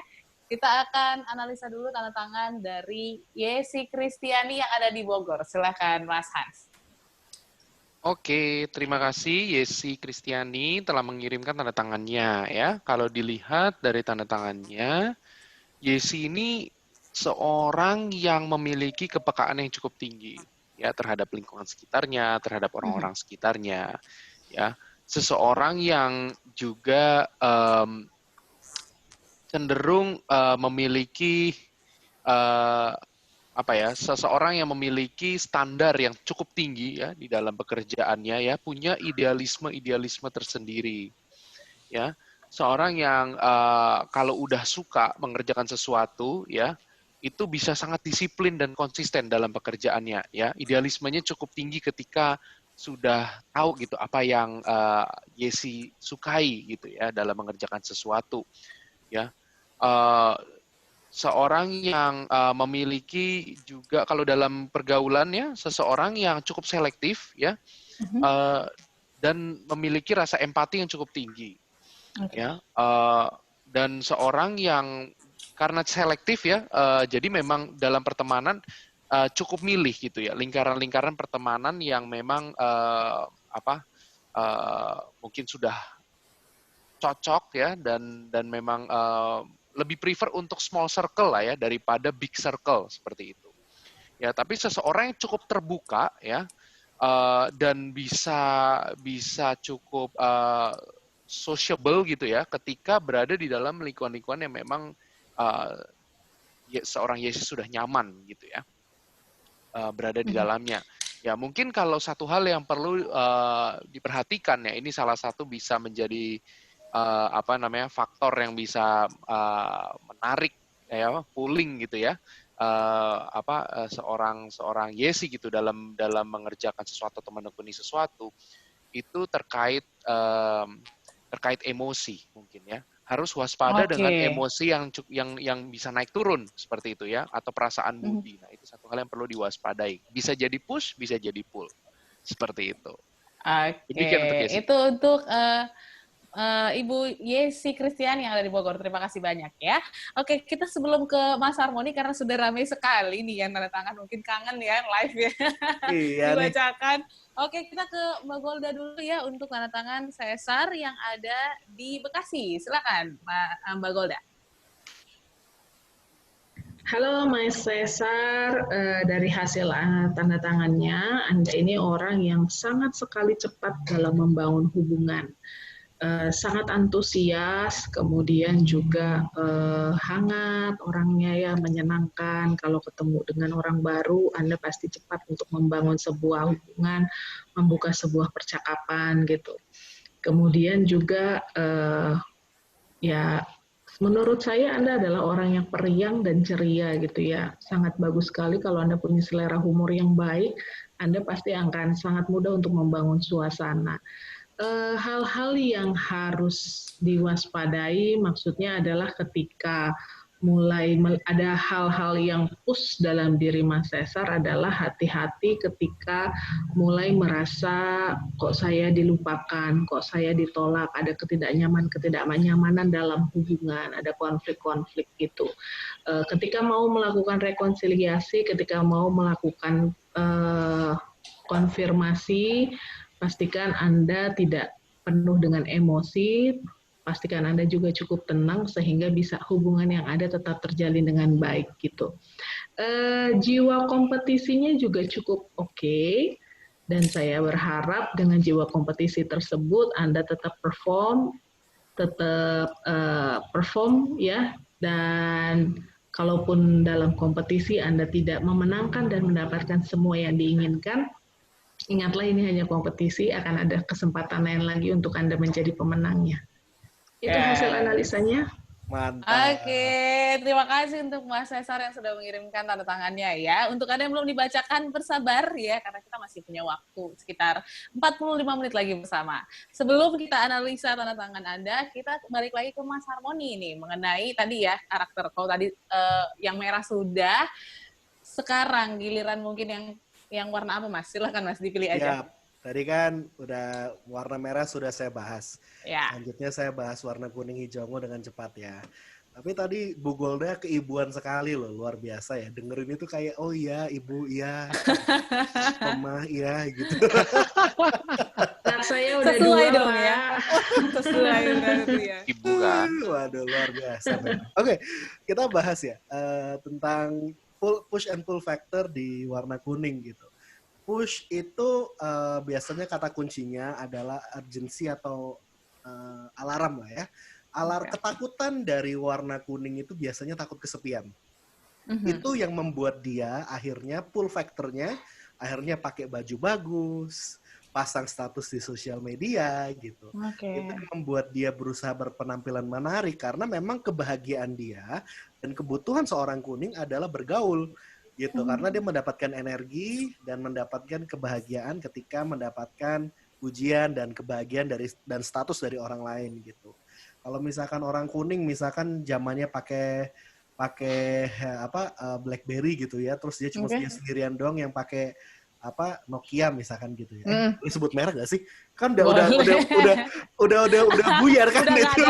Kita akan analisa dulu tanda tangan dari Yesi Kristiani yang ada di Bogor. Silakan Mas Hans. Oke, terima kasih Yesi Kristiani telah mengirimkan tanda tangannya ya. Kalau dilihat dari tanda tangannya, Yesi ini seorang yang memiliki kepekaan yang cukup tinggi ya terhadap lingkungan sekitarnya, terhadap orang-orang sekitarnya ya. Seseorang yang juga cenderung memiliki seseorang yang memiliki standar yang cukup tinggi ya di dalam pekerjaannya ya, punya idealisme tersendiri ya. Seorang yang kalau udah suka mengerjakan sesuatu ya, itu bisa sangat disiplin dan konsisten dalam pekerjaannya ya. Idealismenya cukup tinggi ketika sudah tahu gitu apa yang Yesi sukai gitu ya dalam mengerjakan sesuatu ya. Seorang yang memiliki juga kalau dalam pergaulannya seseorang yang cukup selektif ya, dan memiliki rasa empati yang cukup tinggi ya, dan seorang yang karena selektif ya, jadi memang dalam pertemanan cukup milih gitu ya, lingkaran-lingkaran pertemanan yang memang mungkin sudah cocok ya, dan memang lebih prefer untuk small circle lah ya daripada big circle seperti itu ya. Tapi seseorang yang cukup terbuka ya, dan bisa cukup sociable gitu ya ketika berada di dalam lingkungan-lingkungan yang memang seorang Yesus sudah nyaman gitu ya berada di dalamnya. Ya mungkin kalau satu hal yang perlu diperhatikan ya, ini salah satu bisa menjadi faktor yang bisa menarik ya, pulling gitu ya, seorang Yesi gitu dalam mengerjakan sesuatu atau menekuni sesuatu, itu terkait emosi mungkin ya. Harus waspada dengan emosi yang bisa naik turun seperti itu ya, atau perasaan budi. Nah, itu satu hal yang perlu diwaspadai. Bisa jadi push, bisa jadi pull. Seperti itu. Demikian untuk Yesi. Itu untuk Ibu Yesi Kristiani yang ada di Bogor. Terima kasih banyak ya. Oke, kita sebelum ke Mas Harmoni karena sudah ramai sekali nih yang tanda tangan, mungkin kangen ya live ya. Iya dibacakan. Oke, kita ke Mbak Golda dulu ya untuk tanda tangan Cesar yang ada di Bekasi. Silakan Mbak Golda. Halo Mas Cesar, dari hasil tanda tangannya, Anda ini orang yang sangat sekali cepat dalam membangun hubungan. Sangat antusias, kemudian juga hangat orangnya ya, menyenangkan. Kalau ketemu dengan orang baru, Anda pasti cepat untuk membangun sebuah hubungan, membuka sebuah percakapan gitu. Kemudian juga ya menurut saya Anda adalah orang yang periang dan ceria gitu ya. Sangat bagus sekali kalau Anda punya selera humor yang baik, Anda pasti akan sangat mudah untuk membangun suasana. Hal-hal yang harus diwaspadai maksudnya adalah ketika mulai ada hal-hal yang push dalam diri Mas Cesar adalah hati-hati ketika mulai merasa kok saya dilupakan, kok saya ditolak, ada ketidaknyamanan dalam hubungan, ada konflik-konflik gitu. Ketika mau melakukan rekonsiliasi, ketika mau melakukan konfirmasi, pastikan Anda tidak penuh dengan emosi, pastikan Anda juga cukup tenang sehingga bisa hubungan yang ada tetap terjalin dengan baik gitu. Jiwa kompetisinya juga cukup oke, dan saya berharap dengan jiwa kompetisi tersebut Anda tetap perform ya, dan kalaupun dalam kompetisi Anda tidak memenangkan dan mendapatkan semua yang diinginkan, ingatlah ini hanya kompetisi, akan ada kesempatan lain lagi untuk Anda menjadi pemenangnya. Itu hasil analisanya. Mantap. Oke, terima kasih untuk Mas Cesar yang sudah mengirimkan tanda tangannya ya. Untuk Anda yang belum dibacakan, bersabar ya, karena kita masih punya waktu sekitar 45 menit lagi bersama. Sebelum kita analisa tanda tangan Anda, kita balik lagi ke Mas Harmoni nih, mengenai tadi ya, karakter. Kalau tadi yang merah sudah, sekarang giliran mungkin yang warna apa Mas? Silahkan Mas, dipilih aja. Ya, tadi kan udah warna merah sudah saya bahas. Ya. Selanjutnya saya bahas warna kuning hijau ungu dengan cepat ya. Tapi tadi Bu Golda keibuan sekali loh, luar biasa ya. Dengerin itu kayak, oh iya, Ibu, iya. Mama, iya, gitu. Anak saya udah Sesuai 2, dong Pak. ya. Sesuai berarti ya. Ibu kan. Waduh, luar biasa. Oke, kita bahas ya tentang push and pull factor di warna kuning gitu. Push itu biasanya kata kuncinya adalah urgency atau alarm lah ya. Ketakutan dari warna kuning itu biasanya takut kesepian. Itu yang membuat dia akhirnya pull factornya, akhirnya pakai baju bagus, pasang status di sosial media gitu. Itu yang membuat dia berusaha berpenampilan menarik karena memang kebahagiaan dia dan kebutuhan seorang kuning adalah bergaul gitu. Karena dia mendapatkan energi dan mendapatkan kebahagiaan ketika mendapatkan pujian dan kebahagiaan dan status dari orang lain gitu. Kalau misalkan orang kuning misalkan zamannya pakai BlackBerry gitu ya, terus dia cuma dia sendirian doang yang pakai Nokia misalkan gitu ya. Ini sebut merek gak sih? Kan udah buyar kan Udah itu.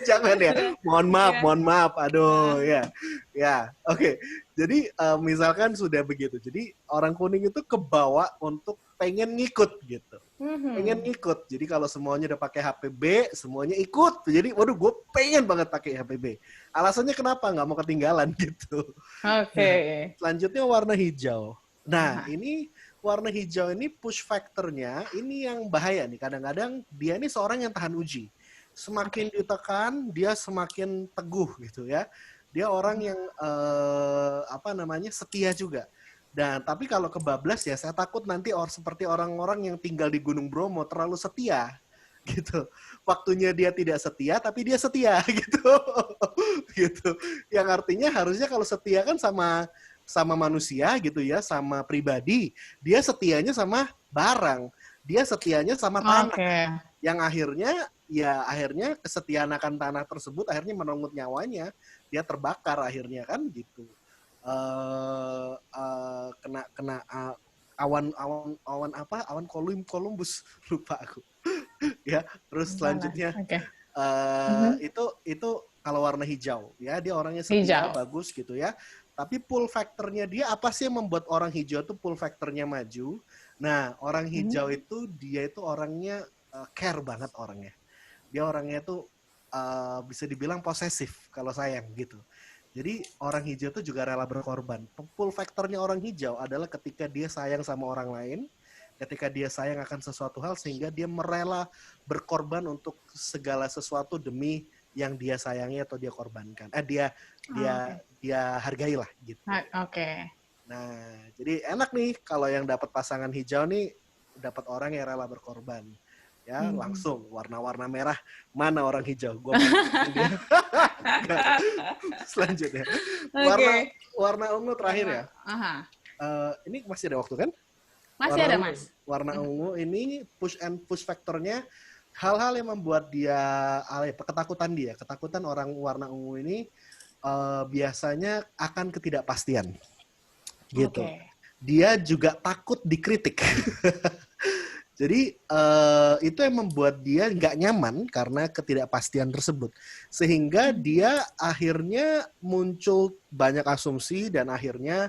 Jangan ya. Mohon maaf. Aduh, ya. Oke. Jadi misalkan sudah begitu. Jadi orang kuning itu kebawa untuk pengen ngikut gitu. Pengen ngikut. Jadi kalau semuanya udah pakai HP B, semuanya ikut. Jadi waduh gue pengen banget pakai HP B. Alasannya kenapa? Nggak mau ketinggalan gitu. Oke. Selanjutnya warna hijau. Nah, ini warna hijau ini push factornya ini yang bahaya nih. Kadang-kadang dia ini seorang yang tahan uji. Semakin ditekan, dia semakin teguh gitu ya. Dia orang yang setia juga. Dan tapi kalau kebablas ya saya takut nanti seperti orang-orang yang tinggal di Gunung Bromo terlalu setia gitu. Waktunya dia tidak setia tapi dia setia gitu. Gitu. Yang artinya harusnya kalau setia kan sama manusia gitu ya, sama pribadi, dia setianya sama barang. Dia setianya sama tanah. Yang akhirnya kesetiaan akan tanah tersebut akhirnya menurut nyawanya, dia terbakar akhirnya kan gitu. Kena awan Columbus lupa aku. Ya, terus selanjutnya itu kalau warna hijau ya, dia orangnya setia bagus gitu ya. Tapi pull factornya dia apa sih yang membuat orang hijau itu pull factornya maju? Nah, orang hijau itu dia itu orangnya care banget orangnya. Dia orangnya tuh bisa dibilang posesif kalau sayang gitu. Jadi orang hijau itu juga rela berkorban. Pull factornya orang hijau adalah ketika dia sayang sama orang lain, ketika dia sayang akan sesuatu hal sehingga dia merela berkorban untuk segala sesuatu demi yang dia sayangi atau dia korbankan. Dia hargailah gitu. Nah, jadi enak nih kalau yang dapat pasangan hijau nih dapat orang yang rela berkorban. Ya, langsung warna-warna merah, mana orang hijau? Gua dia. Selanjutnya. Warna ungu terakhir ya. Ini masih ada waktu kan? Masih ada, Mas. Warna ungu ini push factornya hal-hal yang membuat dia ketakutan orang warna ungu ini biasanya akan ketidakpastian. Gitu. Dia juga takut dikritik. Jadi itu yang membuat dia nggak nyaman karena ketidakpastian tersebut. Sehingga dia akhirnya muncul banyak asumsi dan akhirnya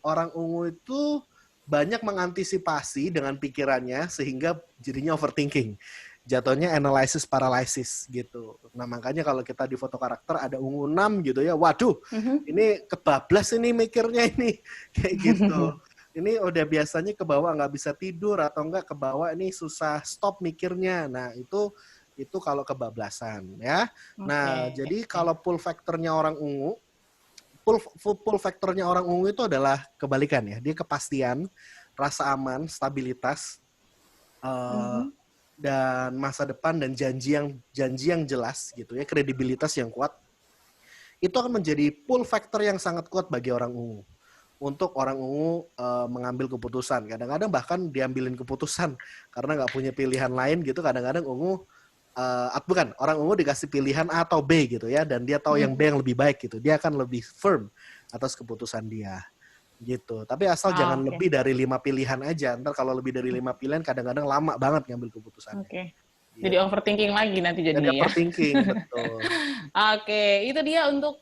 orang ungu itu banyak mengantisipasi dengan pikirannya sehingga jadinya overthinking. Jatuhnya analysis paralysis gitu. Nah makanya kalau kita di foto karakter ada ungu 6 gitu ya, waduh ini kebablas ini mikirnya ini kayak gitu. Ini udah biasanya ke bawah nggak bisa tidur atau enggak ke bawah ini susah stop mikirnya. Nah itu kalau kebablasan ya. Nah jadi kalau pull factornya orang ungu, pull factornya orang ungu itu adalah kebalikan ya. Dia kepastian, rasa aman, stabilitas, dan masa depan dan janji yang jelas gitu ya, kredibilitas yang kuat, itu akan menjadi pull factor yang sangat kuat bagi orang ungu. Untuk orang ungu mengambil keputusan. Kadang-kadang bahkan diambilin keputusan karena nggak punya pilihan lain gitu. Kadang-kadang ungu bukan, orang ungu dikasih pilihan A atau B gitu ya, dan dia tahu yang B yang lebih baik gitu. Dia akan lebih firm atas keputusan dia gitu. Tapi asal jangan Oke. lebih dari 5 pilihan aja. Ntar kalau lebih dari 5 pilihan kadang-kadang lama banget ngambil keputusannya. Oke. Gitu. Jadi overthinking lagi nanti Jadi jadinya ya. overthinking, betul. Oke, itu dia untuk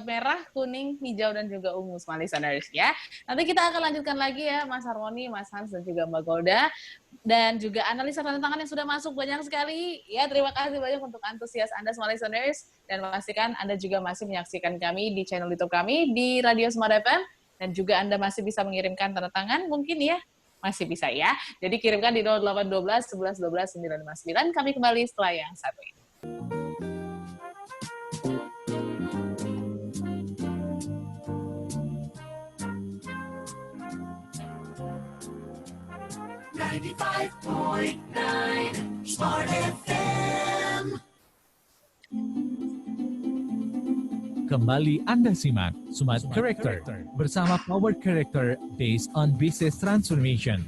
merah, kuning, hijau, dan juga ungu, Smart Listeners ya. Nanti kita akan lanjutkan lagi ya, Mas Harmoni, Mas Hans, dan juga Mbak Golda. Dan juga analisa tantangan yang sudah masuk banyak sekali. Ya, terima kasih banyak untuk antusias Anda, Smart Listeners. Dan pastikan Anda juga masih menyaksikan kami di channel YouTube kami, di Radio Smart FM. Dan juga Anda masih bisa mengirimkan tanda tangan, mungkin ya, masih bisa ya. Jadi kirimkan di 0812 11 12 959. Kami kembali setelah yang satu ini. Kembali Anda simak Smart Character bersama Power Character based on Business Transformation.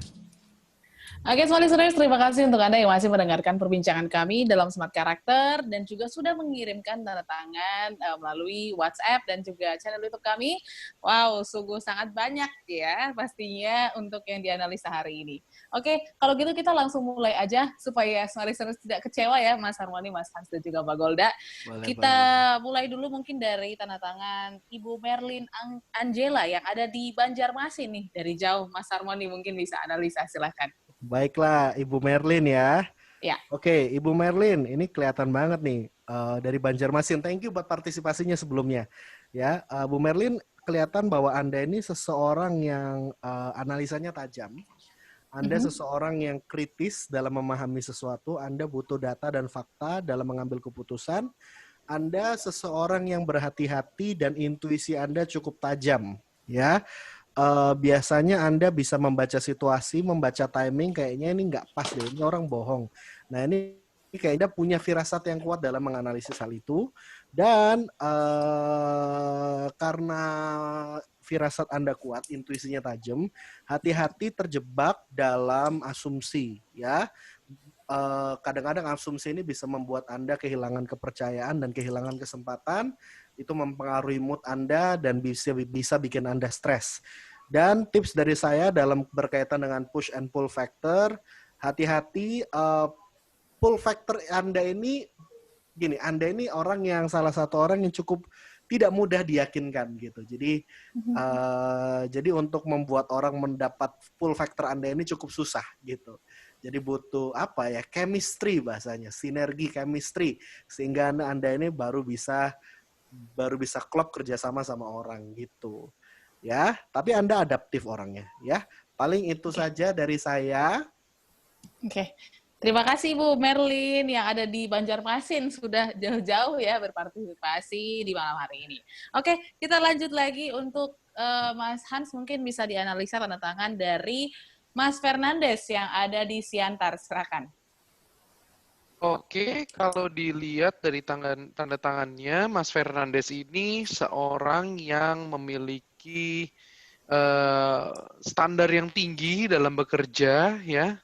Oke, Smart Listeners, terima kasih untuk Anda yang masih mendengarkan perbincangan kami dalam Smart Karakter dan juga sudah mengirimkan tanda tangan melalui WhatsApp dan juga channel YouTube kami. Wow, sungguh sangat banyak ya pastinya untuk yang dianalisa hari ini. Oke, kalau gitu kita langsung mulai aja supaya Smart Listeners tidak kecewa ya, Mas Harmoni, Mas Hans, dan juga Mbak Golda. Kita mulai dulu mungkin dari tanda tangan Ibu Merlin Angela yang ada di Banjarmasin nih, dari jauh. Mas Harmoni mungkin bisa analisa, silahkan. Baiklah, Ibu Merlin ya. Ya. Oke, Ibu Merlin, ini kelihatan banget nih dari Banjarmasin. Thank you buat partisipasinya sebelumnya. Ya, Bu Merlin, kelihatan bahwa Anda ini seseorang yang analisanya tajam. Anda seseorang yang kritis dalam memahami sesuatu. Anda butuh data dan fakta dalam mengambil keputusan. Anda seseorang yang berhati-hati dan intuisi Anda cukup tajam. Ya. Biasanya Anda bisa membaca situasi, membaca timing, kayaknya ini nggak pas deh, ini orang bohong. Nah ini kayaknya punya firasat yang kuat dalam menganalisis hal itu, dan karena firasat Anda kuat, intuisinya tajam, hati-hati terjebak dalam asumsi, ya. Kadang-kadang asumsi ini bisa membuat Anda kehilangan kepercayaan dan kehilangan kesempatan, itu mempengaruhi mood Anda dan bisa bikin Anda stres. Dan tips dari saya dalam berkaitan dengan push and pull factor, hati-hati pull factor Anda ini, gini, Anda ini orang yang salah satu orang yang cukup tidak mudah diyakinkan gitu. Jadi untuk membuat orang mendapat pull factor Anda ini cukup susah gitu. Jadi butuh apa ya, chemistry bahasanya, sinergi chemistry, sehingga Anda ini baru bisa klop kerjasama sama orang gitu. Ya, tapi Anda adaptif orangnya, ya. Paling itu saja dari saya. Oke. Terima kasih Bu Merlin yang ada di Banjarmasin, sudah jauh-jauh ya berpartisipasi di malam hari ini. Oke, kita lanjut lagi untuk Mas Hans, mungkin bisa dianalisa tanda tangan dari Mas Fernandes yang ada di Siantar. Silakan. Oke, kalau dilihat dari tanda tangannya, Mas Fernandes ini seorang yang memiliki standar yang tinggi dalam bekerja, ya,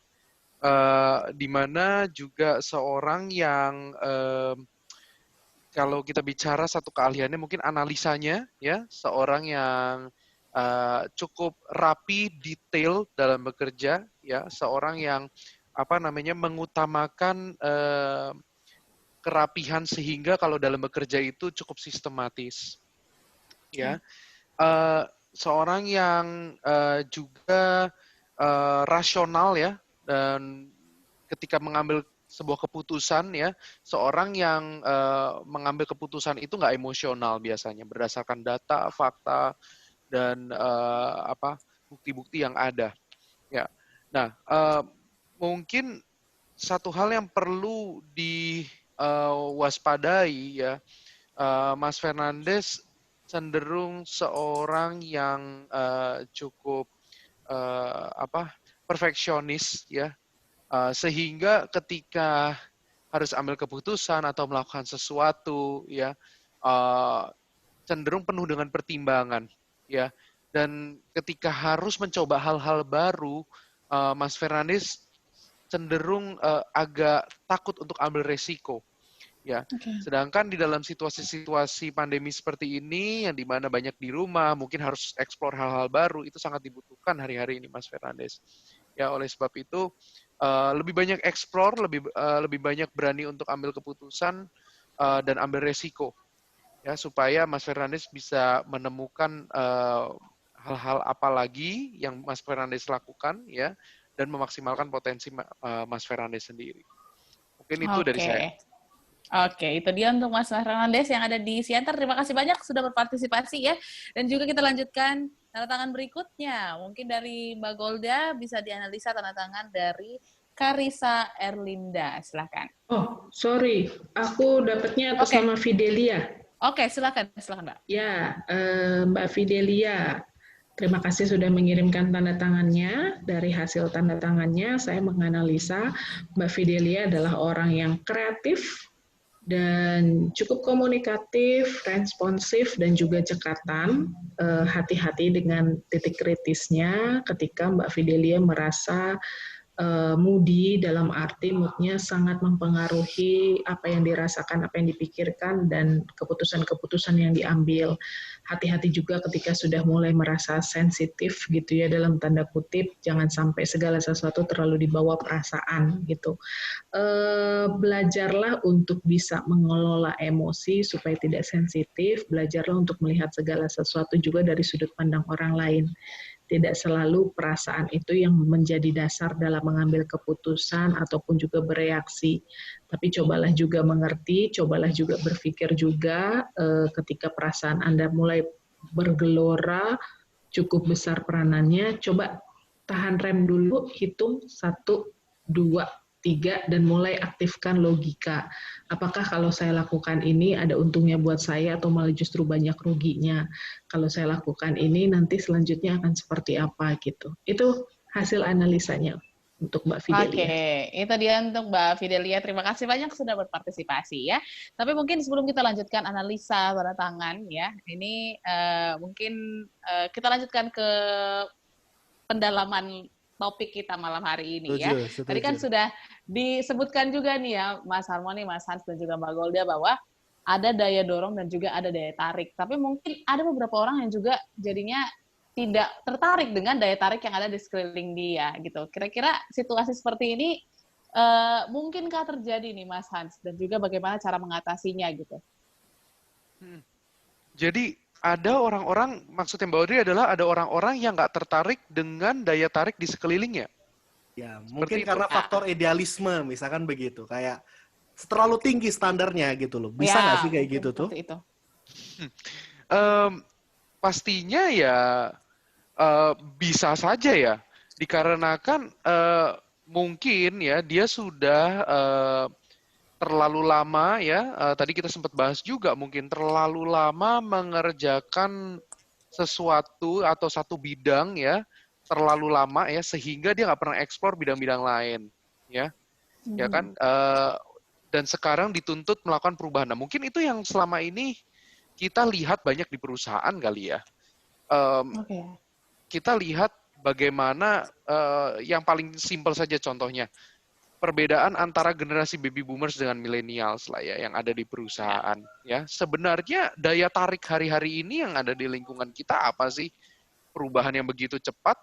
di mana juga seorang yang kalau kita bicara satu keahliannya mungkin analisanya, ya, seorang yang cukup rapi, detail dalam bekerja, ya, seorang yang mengutamakan kerapihan sehingga kalau dalam bekerja itu cukup sistematis, ya. Seorang yang juga rasional, ya, dan ketika mengambil sebuah keputusan, ya, seorang yang mengambil keputusan itu nggak emosional biasanya, berdasarkan data, fakta, dan bukti-bukti yang ada, ya. Nah, mungkin satu hal yang perlu diwaspadai, ya, Mas Fernandes cenderung seorang yang cukup perfeksionis, ya, Sehingga ketika harus ambil keputusan atau melakukan sesuatu, ya cenderung penuh dengan pertimbangan, ya. Dan ketika harus mencoba hal-hal baru, Mas Fernandes cenderung agak takut untuk ambil resiko. Ya, sedangkan di dalam situasi-situasi pandemi seperti ini, yang dimana banyak di rumah, mungkin harus eksplor hal-hal baru, itu sangat dibutuhkan hari-hari ini, Mas Fernandes. Ya, oleh sebab itu, lebih banyak eksplor, lebih banyak berani untuk ambil keputusan dan ambil resiko, ya, supaya Mas Fernandes bisa menemukan hal-hal apa lagi yang Mas Fernandes lakukan, ya, dan memaksimalkan potensi Mas Fernandes sendiri. Mungkin itu dari saya. Oke, itu dia untuk Mas Fernandes yang ada di Siantar. Terima kasih banyak sudah berpartisipasi ya. Dan juga kita lanjutkan tanda tangan berikutnya. Mungkin dari Mbak Golda bisa dianalisa tanda tangan dari Karissa Erlinda. Silakan. Oh, sorry. Aku dapatnya atas nama Fidelia. Oke, silakan Mbak. Ya, Mbak Fidelia. Terima kasih sudah mengirimkan tanda tangannya. Dari hasil tanda tangannya, saya menganalisa Mbak Fidelia adalah orang yang kreatif, dan cukup komunikatif, responsif, dan juga cekatan. Hati-hati dengan titik kritisnya ketika Mbak Fidelia merasa moody, dalam arti moodnya sangat mempengaruhi apa yang dirasakan, apa yang dipikirkan, dan keputusan-keputusan yang diambil. Hati-hati juga ketika sudah mulai merasa sensitif gitu ya, dalam tanda kutip, jangan sampai segala sesuatu terlalu dibawa perasaan gitu. Belajarlah untuk bisa mengelola emosi supaya tidak sensitif, belajarlah untuk melihat segala sesuatu juga dari sudut pandang orang lain. Tidak selalu perasaan itu yang menjadi dasar dalam mengambil keputusan ataupun juga bereaksi. Tapi cobalah juga mengerti, cobalah juga berpikir juga ketika perasaan Anda mulai bergelora, cukup besar peranannya, coba tahan rem dulu, hitung 1, 2, 3, dan mulai aktifkan logika. Apakah kalau saya lakukan ini ada untungnya buat saya atau malah justru banyak ruginya? Kalau saya lakukan ini nanti selanjutnya akan seperti apa gitu. Itu hasil analisanya untuk Mbak Fidelia. Oke, itu dia untuk Mbak Fidelia. Terima kasih banyak sudah berpartisipasi ya. Tapi mungkin sebelum kita lanjutkan analisa tanda tangan ya, ini mungkin kita lanjutkan ke pendalaman topik kita malam hari ini ya. Tadi kan sudah disebutkan juga nih ya Mas Harmoni, Mas Hans, dan juga Mbak Golda bahwa ada daya dorong dan juga ada daya tarik. Tapi mungkin ada beberapa orang yang juga jadinya tidak tertarik dengan daya tarik yang ada di sekeliling dia gitu. Kira-kira situasi seperti ini mungkinkah terjadi nih Mas Hans, dan juga bagaimana cara mengatasinya gitu? Jadi ada orang-orang, maksudnya Mbak Audrey adalah ada orang-orang yang nggak tertarik dengan daya tarik di sekelilingnya. Ya, mungkin karena faktor idealisme, misalkan begitu. Kayak terlalu tinggi standarnya gitu loh. Bisa nggak sih kayak gitu tuh? Itu. Pastinya ya bisa saja ya. Dikarenakan mungkin ya dia sudah terlalu lama ya, tadi kita sempat bahas juga mungkin terlalu lama mengerjakan sesuatu atau satu bidang ya, terlalu lama ya, sehingga dia nggak pernah eksplor bidang-bidang lain ya, ya kan, dan sekarang dituntut melakukan perubahan. Nah, mungkin itu yang selama ini kita lihat banyak di perusahaan kali ya. Kita lihat bagaimana yang paling simpel saja contohnya. Perbedaan antara generasi baby boomers dengan millennials lah ya yang ada di perusahaan ya. Sebenarnya daya tarik hari-hari ini yang ada di lingkungan kita apa sih? Perubahan yang begitu cepat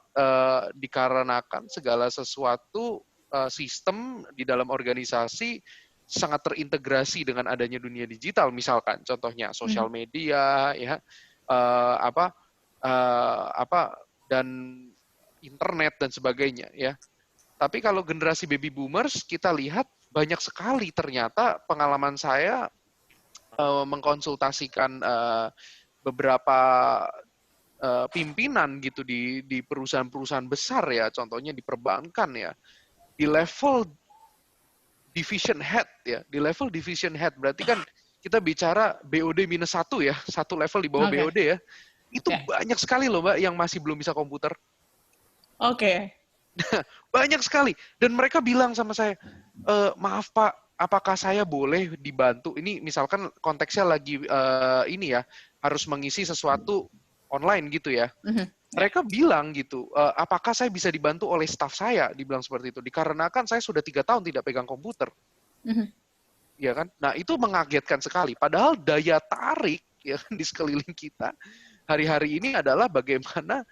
dikarenakan segala sesuatu sistem di dalam organisasi sangat terintegrasi dengan adanya dunia digital, misalkan contohnya sosial media ya, dan internet dan sebagainya ya. Tapi kalau generasi baby boomers, kita lihat banyak sekali ternyata pengalaman saya mengkonsultasikan beberapa pimpinan gitu di perusahaan-perusahaan besar ya, contohnya di perbankan ya, di level division head ya, di level division head berarti kan kita bicara BOD minus 1 ya, satu level di bawah BOD ya, itu banyak sekali loh Mbak yang masih belum bisa komputer. Banyak sekali. Dan mereka bilang sama saya, maaf Pak, apakah saya boleh dibantu? Ini misalkan konteksnya lagi ini ya, harus mengisi sesuatu online gitu ya. Mereka bilang gitu, apakah saya bisa dibantu oleh staf saya? Dibilang seperti itu. Dikarenakan saya sudah 3 tahun tidak pegang komputer. Ya kan? Nah, itu mengagetkan sekali. Padahal daya tarik ya kan, di sekeliling kita hari-hari ini adalah bagaimana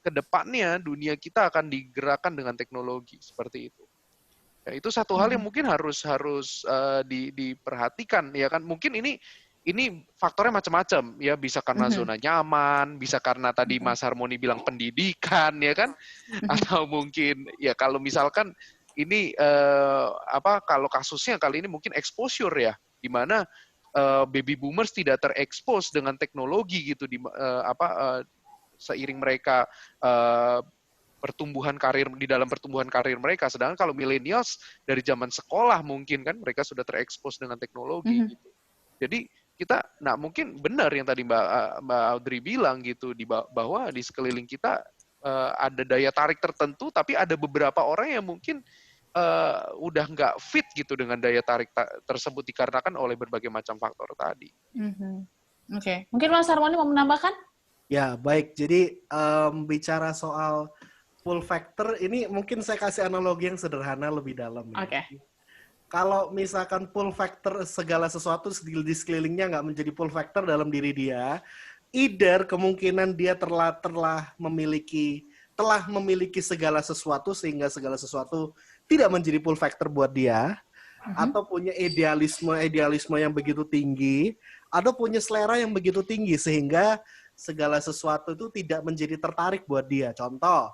ke depannya dunia kita akan digerakkan dengan teknologi seperti itu. Ya, itu satu hal yang mungkin harus diperhatikan ya kan. Mungkin ini faktornya macam-macam ya, bisa karena zona nyaman, bisa karena tadi Mas Harmoni bilang pendidikan ya kan, atau mungkin ya kalau misalkan ini kalau kasusnya kali ini mungkin exposure ya, di mana baby boomers tidak terekspos dengan teknologi gitu seiring mereka di dalam pertumbuhan karir mereka. Sedangkan kalau millennials dari zaman sekolah mungkin kan mereka sudah terekspos dengan teknologi gitu. Jadi mungkin benar yang tadi Mbak Audrey bilang gitu, bahwa di sekeliling kita ada daya tarik tertentu, tapi ada beberapa orang yang mungkin udah nggak fit gitu dengan daya tarik tersebut dikarenakan oleh berbagai macam faktor tadi. Oke. Mungkin Mas Harmoni mau menambahkan? Ya, baik. Jadi bicara soal pull factor, ini mungkin saya kasih analogi yang sederhana lebih dalam. Oke. Kalau misalkan pull factor segala sesuatu di sekelilingnya nggak menjadi pull factor dalam diri dia, either kemungkinan dia telah memiliki segala sesuatu sehingga segala sesuatu tidak menjadi pull factor buat dia, atau punya idealisme yang begitu tinggi, atau punya selera yang begitu tinggi sehingga segala sesuatu itu tidak menjadi tertarik buat dia. Contoh,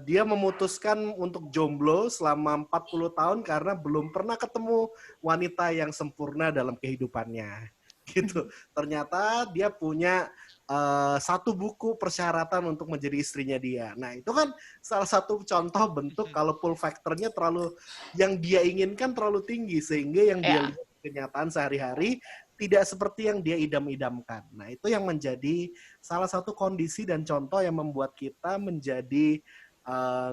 dia memutuskan untuk jomblo selama 40 tahun karena belum pernah ketemu wanita yang sempurna dalam kehidupannya. Gitu. Ternyata dia punya satu buku persyaratan untuk menjadi istrinya dia. Nah, itu kan salah satu contoh bentuk kalau pull factor-nya yang dia inginkan terlalu tinggi sehingga yang dia lihat kenyataan sehari-hari tidak seperti yang dia idam-idamkan. Nah, itu yang menjadi salah satu kondisi dan contoh yang membuat kita menjadi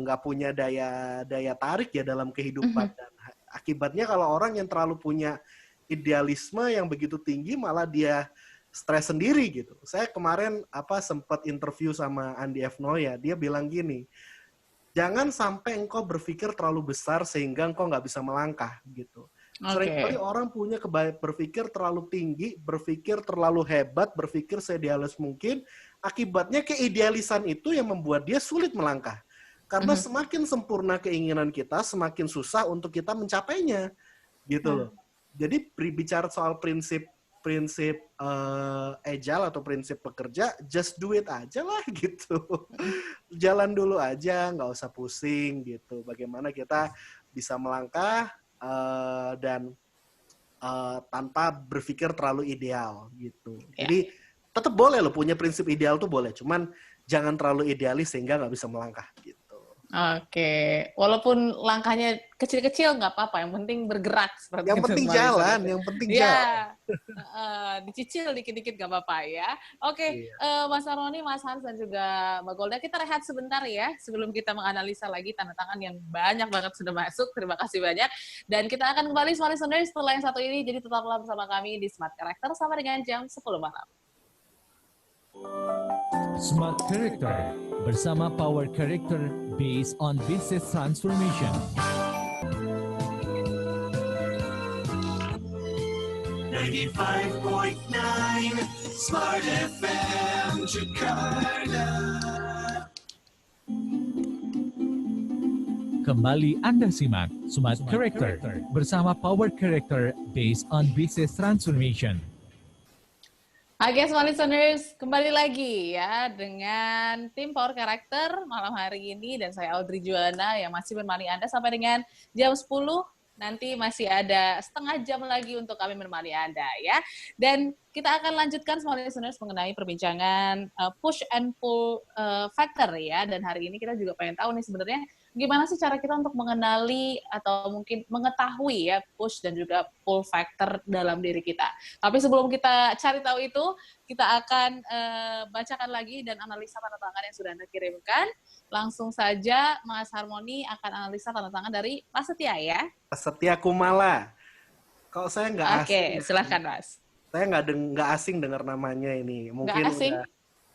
nggak punya daya tarik ya dalam kehidupan. Dan akibatnya kalau orang yang terlalu punya idealisme yang begitu tinggi, malah dia stres sendiri gitu. Saya kemarin sempat interview sama Andi F. Noya, dia bilang gini, jangan sampai engkau berpikir terlalu besar sehingga engkau nggak bisa melangkah gitu. Seringkali orang punya berpikir terlalu tinggi, berpikir terlalu hebat, berpikir seidealis mungkin. Akibatnya keidealisan itu yang membuat dia sulit melangkah. Karena semakin sempurna keinginan kita, semakin susah untuk kita mencapainya. Gitu loh. Jadi bicara soal prinsip agile atau prinsip pekerja, just do it aja lah gitu. Jalan dulu aja, nggak usah pusing gitu. Bagaimana kita bisa melangkah dan tanpa berpikir terlalu ideal gitu. Jadi tetap boleh loh punya prinsip ideal tuh boleh, cuman jangan terlalu idealis sehingga nggak bisa melangkah gitu. Oke, walaupun langkahnya kecil-kecil nggak apa-apa, yang penting bergerak seperti yang itu. Penting jalan, yang penting jalan. Dicicil dikit-dikit nggak apa-apa ya. Oke, Mas Harmoni, Mas Hans dan juga Mbak Golda, kita rehat sebentar ya sebelum kita menganalisa lagi tanda tangan yang banyak banget sudah masuk. Terima kasih banyak. Dan kita akan kembali Smart Listeners setelah yang satu ini. Jadi tetaplah bersama kami di Smart Character sampai dengan jam 10 malam. Smart Character bersama Power Character based on business transformation. Smart FM Jakarta. Kembali Anda simak Smart Character bersama Power Character based on business transformation. Oke, Smart Listeners, kembali lagi ya dengan tim Power Character malam hari ini dan saya Audrey Juana yang masih menemani Anda sampai dengan jam 10. Nanti masih ada setengah jam lagi untuk kami menemani Anda ya. Dan kita akan lanjutkan Smart Listeners mengenai perbincangan push and pull factor ya. Dan hari ini kita juga pengen tahu nih sebenarnya gimana sih cara kita untuk mengenali atau mungkin mengetahui ya push dan juga pull factor dalam diri kita. Tapi sebelum kita cari tahu itu, kita akan bacakan lagi dan analisa tanda tangan yang sudah Anda kirimkan. Langsung saja Mas Harmoni akan analisa tanda tangan dari Mas Setia ya. Setia Kumala. Kok saya nggak asing? Oke, silakan Mas. Saya nggak asing dengar namanya ini. Mungkin Nggak asing?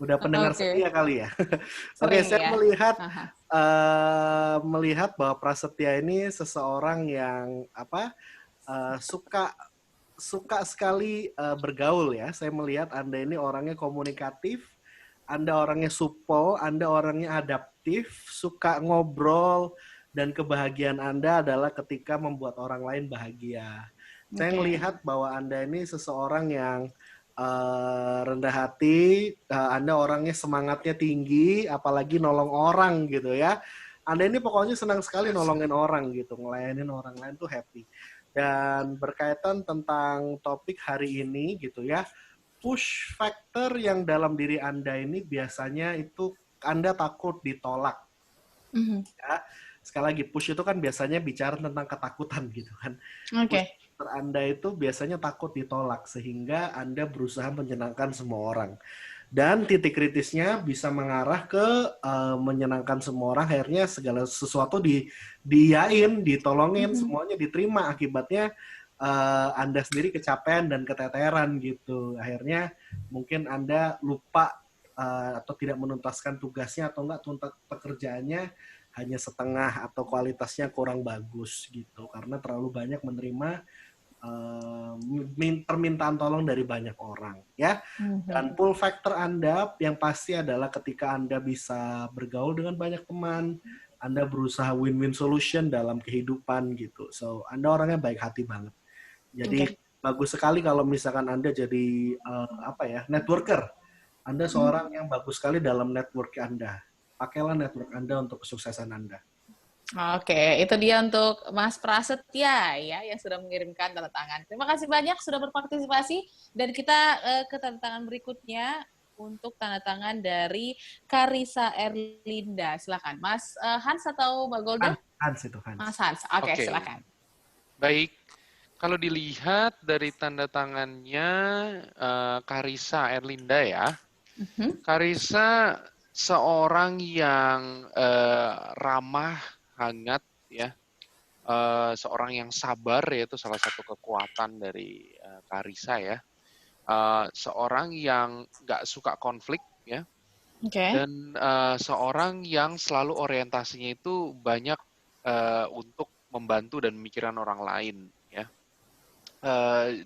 udah pendengar Oke. setia kali ya. Oke, Sering saya ya. Aha. melihat bahwa Prasetya ini seseorang yang suka sekali bergaul ya. Saya melihat Anda ini orangnya komunikatif, Anda orangnya supel, Anda orangnya adaptif, suka ngobrol, dan kebahagiaan Anda adalah ketika membuat orang lain bahagia. Saya Oke. melihat bahwa Anda ini seseorang yang rendah hati, Anda orangnya semangatnya tinggi, apalagi nolong orang gitu ya. Anda ini pokoknya senang sekali nolongin orang gitu, ngelayanin orang lain tuh happy. Dan berkaitan tentang topik hari ini gitu ya, push factor yang dalam diri Anda ini biasanya itu Anda takut ditolak. Mhm. Ya. Sekali lagi, push itu kan biasanya bicara tentang ketakutan gitu kan. Oke. Anda itu biasanya takut ditolak sehingga Anda berusaha menyenangkan semua orang. Dan titik kritisnya bisa mengarah ke menyenangkan semua orang, akhirnya segala sesuatu diyain, ditolongin, semuanya diterima. Akibatnya Anda sendiri kecapean dan keteteran gitu. Akhirnya mungkin Anda lupa atau tidak menuntaskan tugasnya atau enggak tuntas pekerjaannya hanya setengah atau kualitasnya kurang bagus gitu karena terlalu banyak menerima permintaan tolong dari banyak orang ya. Dan pull factor Anda yang pasti adalah ketika Anda bisa bergaul dengan banyak teman, Anda berusaha win-win solution dalam kehidupan gitu. So Anda orangnya baik hati banget. Jadi bagus sekali kalau misalkan Anda jadi networker. Anda seorang yang bagus sekali dalam network Anda. Pakailah network Anda untuk kesuksesan Anda. Oke, itu dia untuk Mas Prasetya ya yang sudah mengirimkan tanda tangan. Terima kasih banyak sudah berpartisipasi dan kita ke tanda tangan berikutnya untuk tanda tangan dari Karisa Erlinda. Silakan, Mas Hans atau Mbak Golda? Hans itu Hans. Mas Hans. Oke, silakan. Baik. Kalau dilihat dari tanda tangannya Karisa Erlinda ya, Karisa seorang yang ramah, hangat ya, seorang yang sabar yaitu salah satu kekuatan dari Karisa ya, seorang yang nggak suka konflik ya, dan seorang yang selalu orientasinya itu banyak untuk membantu dan memikirkan orang lain ya,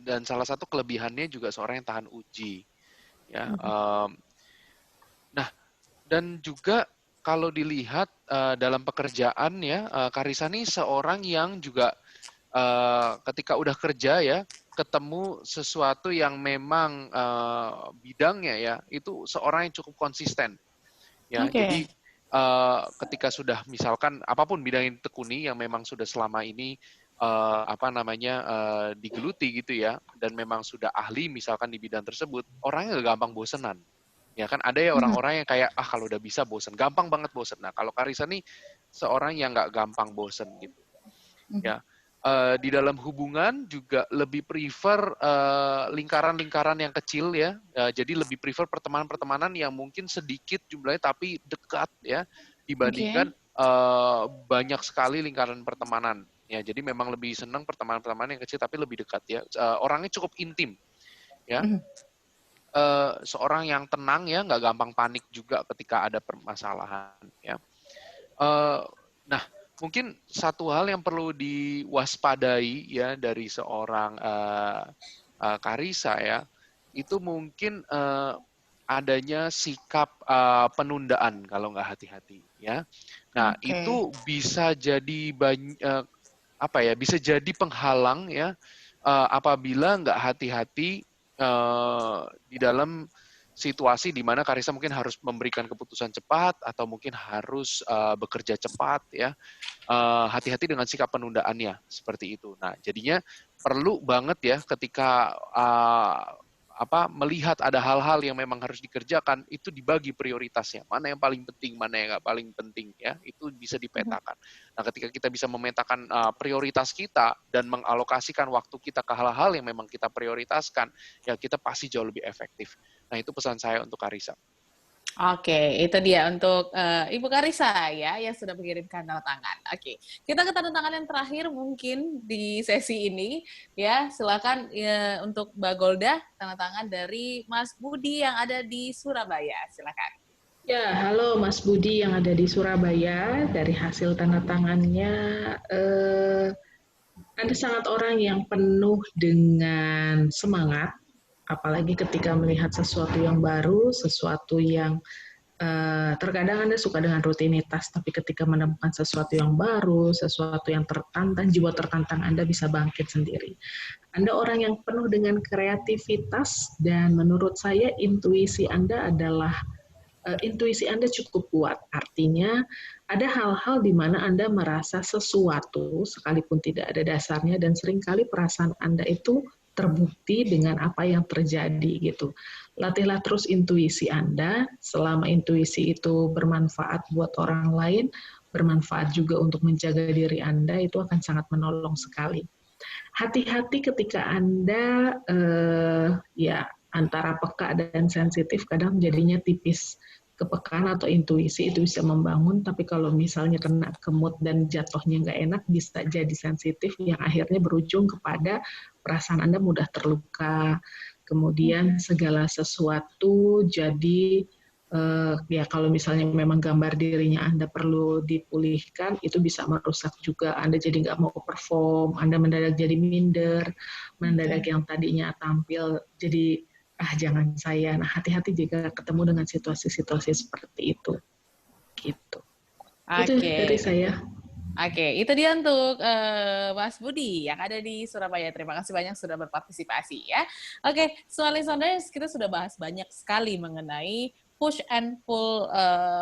dan salah satu kelebihannya juga seorang yang tahan uji ya. Nah, dan juga kalau dilihat dalam pekerjaan ya, Karisa ini seorang yang juga ketika udah kerja ya, ketemu sesuatu yang memang bidangnya ya, itu seorang yang cukup konsisten. Ya, jadi ketika sudah misalkan apapun bidang yang ditekuni yang memang sudah selama ini digeluti gitu ya, dan memang sudah ahli misalkan di bidang tersebut, orangnya gak gampang bosenan. Ya kan ada ya orang-orang yang kayak kalau udah bisa bosen, gampang banget bosen. Nah kalau Karisa nih seorang yang nggak gampang bosen gitu. Ya di dalam hubungan juga lebih prefer lingkaran-lingkaran yang kecil ya. Jadi lebih prefer pertemanan-pertemanan yang mungkin sedikit jumlahnya tapi dekat ya dibandingkan banyak sekali lingkaran pertemanan. Ya jadi memang lebih senang pertemanan-pertemanan yang kecil tapi lebih dekat ya. Orangnya cukup intim ya. Seorang yang tenang ya, nggak gampang panik juga ketika ada permasalahan ya. Nah, mungkin satu hal yang perlu diwaspadai ya dari seorang Karisa ya, itu mungkin adanya sikap penundaan kalau nggak hati-hati ya. Nah, itu bisa jadi bisa jadi penghalang ya apabila nggak hati-hati di dalam situasi di mana Karisa mungkin harus memberikan keputusan cepat atau mungkin harus bekerja cepat ya, hati-hati dengan sikap penundaannya seperti itu. Nah jadinya perlu banget ya ketika melihat ada hal-hal yang memang harus dikerjakan, itu dibagi prioritasnya. Mana yang paling penting, mana yang nggak paling penting, ya itu bisa dipetakan. Nah, ketika kita bisa memetakan prioritas kita dan mengalokasikan waktu kita ke hal-hal yang memang kita prioritaskan, ya kita pasti jauh lebih efektif. Nah, itu pesan saya untuk Karissa. Oke, itu dia untuk Ibu Karissa ya yang sudah mengirimkan tanda tangan. Oke, kita ke tanda tangan yang terakhir mungkin di sesi ini ya. Silakan ya, untuk Mbak Golda tanda tangan dari Mas Budi yang ada di Surabaya. Silakan. Ya, halo Mas Budi yang ada di Surabaya. Dari hasil tanda tangannya, ada sangat orang yang penuh dengan semangat, apalagi ketika melihat sesuatu yang baru, sesuatu yang terkadang Anda suka dengan rutinitas, tapi ketika menemukan sesuatu yang baru, sesuatu yang tertantang, jiwa tertantang Anda bisa bangkit sendiri. Anda orang yang penuh dengan kreativitas, dan menurut saya intuisi Anda cukup kuat. Artinya ada hal-hal di mana Anda merasa sesuatu sekalipun tidak ada dasarnya, dan seringkali perasaan Anda itu terbukti dengan apa yang terjadi gitu. Latihlah terus intuisi Anda, selama intuisi itu bermanfaat buat orang lain, bermanfaat juga untuk menjaga diri Anda, itu akan sangat menolong sekali. Hati-hati ketika Anda ya antara peka dan sensitif, kadang jadinya tipis. Kepekaan atau intuisi itu bisa membangun, tapi kalau misalnya kena ke mood dan jatuhnya nggak enak, bisa jadi sensitif yang akhirnya berujung kepada perasaan Anda mudah terluka. Kemudian segala sesuatu jadi ya kalau misalnya memang gambar dirinya Anda perlu dipulihkan, itu bisa merusak juga. Anda jadi nggak mau perform, Anda mendadak jadi minder, mendadak yang tadinya tampil jadi jangan saya. Nah, hati-hati jika ketemu dengan situasi-situasi seperti itu. Gitu. Itu dari saya. Oke, itu dia untuk Mas Budi yang ada di Surabaya. Terima kasih banyak sudah berpartisipasi ya. Oke, so listeners, kita sudah bahas banyak sekali mengenai push and pull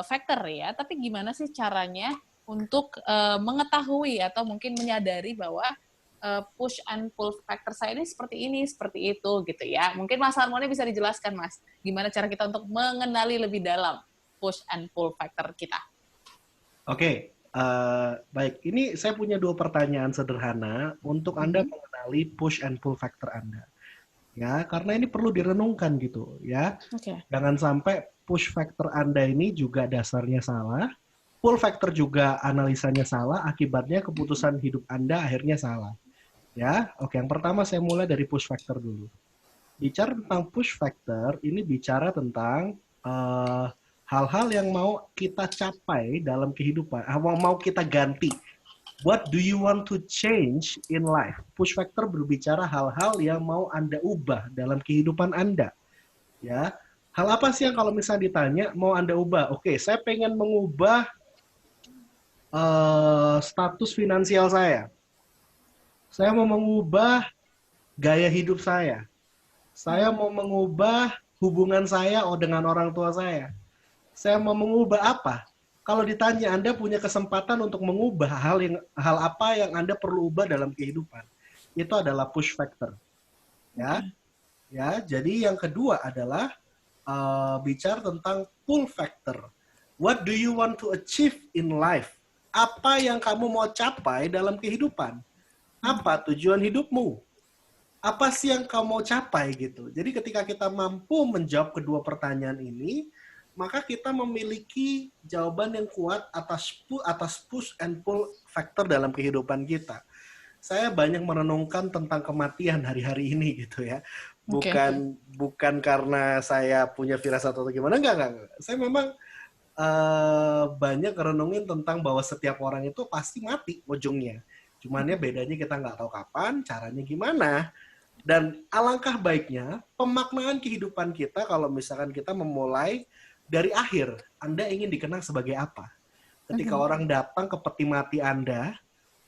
factor ya. Tapi gimana sih caranya untuk mengetahui atau mungkin menyadari bahwa push and pull factor saya ini seperti itu gitu ya. Mungkin Mas Harmoni bisa dijelaskan, Mas, gimana cara kita untuk mengenali lebih dalam push and pull factor kita. Oke, baik. Ini saya punya 2 pertanyaan sederhana untuk Anda mengenali push and pull factor Anda. Ya, karena ini perlu direnungkan gitu ya. Jangan sampai push factor Anda ini juga dasarnya salah, pull factor juga analisanya salah, akibatnya keputusan hidup Anda akhirnya salah. Ya, oke. Yang pertama saya mulai dari push factor dulu. Bicara tentang push factor, ini bicara tentang hal-hal yang mau kita capai dalam kehidupan, mau kita ganti. What do you want to change in life? Push factor berbicara hal-hal yang mau Anda ubah dalam kehidupan Anda. Ya, hal apa sih yang kalau misalnya ditanya mau Anda ubah? Oke, saya pengen mengubah status finansial saya. Saya mau mengubah gaya hidup saya. Saya mau mengubah hubungan saya dengan orang tua saya. Saya mau mengubah apa? Kalau ditanya Anda punya kesempatan untuk mengubah hal apa yang Anda perlu ubah dalam kehidupan. Itu adalah push factor. Ya. Ya, jadi yang kedua adalah bicara tentang pull factor. What do you want to achieve in life? Apa yang kamu mau capai dalam kehidupan? Apa tujuan hidupmu? Apa sih yang kamu mau capai gitu? Jadi ketika kita mampu menjawab kedua pertanyaan ini, maka kita memiliki jawaban yang kuat atas push and pull factor dalam kehidupan kita. Saya banyak merenungkan tentang kematian hari-hari ini gitu ya. Bukan karena saya punya firasat atau gimana, enggak. Saya memang banyak merenungin tentang bahwa setiap orang itu pasti mati ujungnya. Cuman ya bedanya kita nggak tahu kapan, caranya gimana. Dan alangkah baiknya pemaknaan kehidupan kita kalau misalkan kita memulai dari akhir. Anda ingin dikenang sebagai apa? Ketika orang datang ke peti mati Anda,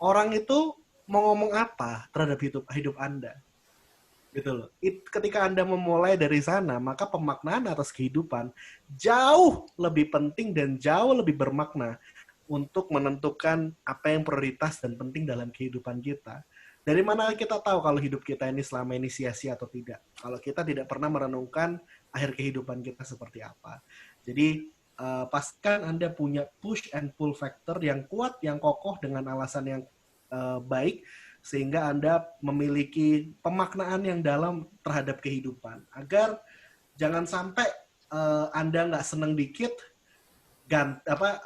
orang itu mau ngomong apa terhadap hidup Anda? Gitu loh. Ketika Anda memulai dari sana, maka pemaknaan atas kehidupan jauh lebih penting dan jauh lebih bermakna untuk menentukan apa yang prioritas dan penting dalam kehidupan kita. Dari mana kita tahu kalau hidup kita ini selama ini sia-sia atau tidak? Kalau kita tidak pernah merenungkan akhir kehidupan kita seperti apa. Jadi pastikan Anda punya push and pull factor yang kuat, yang kokoh dengan alasan yang baik, sehingga Anda memiliki pemaknaan yang dalam terhadap kehidupan. Agar jangan sampai Anda nggak seneng dikit,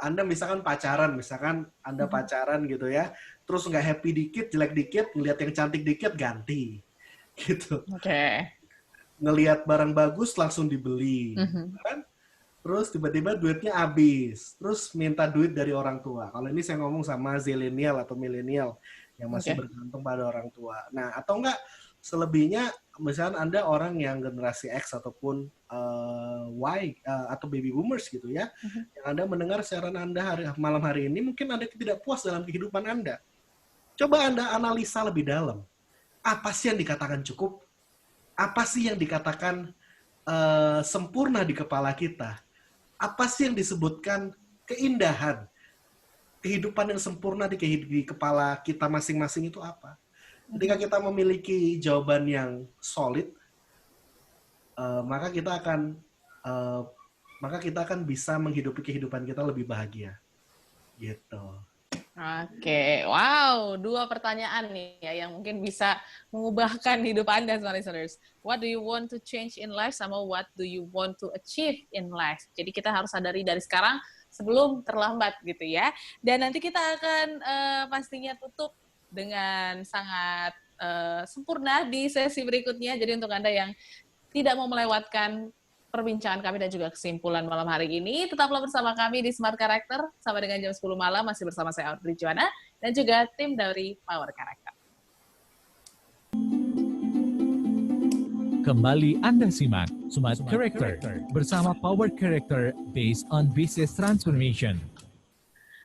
Anda misalkan Anda pacaran gitu ya, terus nggak happy dikit, jelek dikit, ngelihat yang cantik dikit, ganti. Gitu. Oke. Ngelihat barang bagus, langsung dibeli. Kan? Terus tiba-tiba duitnya habis. Terus minta duit dari orang tua. Kalau ini saya ngomong sama zilenial atau milenial yang masih bergantung pada orang tua. Nah, atau enggak selebihnya, misalnya Anda orang yang generasi X ataupun Y atau baby boomers gitu ya, yang Anda mendengar siaran Anda malam hari ini, mungkin Anda tidak puas dalam kehidupan Anda. Coba Anda analisa lebih dalam. Apa sih yang dikatakan cukup? Apa sih yang dikatakan sempurna di kepala kita? Apa sih yang disebutkan keindahan? Kehidupan yang sempurna di kepala kita masing-masing itu apa? Ketika kita memiliki jawaban yang solid, maka kita akan bisa menghidupi kehidupan kita lebih bahagia. Gitu. Oke, wow, 2 pertanyaan nih ya yang mungkin bisa mengubahkan hidup Anda, smart listeners. What do you want to change in life sama what do you want to achieve in life? Jadi kita harus sadari dari sekarang sebelum terlambat gitu ya. Dan nanti kita akan pastinya tutup dengan sangat sempurna di sesi berikutnya. Jadi untuk Anda yang tidak mau melewatkan perbincangan kami dan juga kesimpulan malam hari ini, tetaplah bersama kami di Smart Character sampai dengan jam 10 malam, masih bersama saya Audrey Joanna dan juga tim dari Power Character. Kembali Anda simak Smart Character bersama Power Character based on business transformation.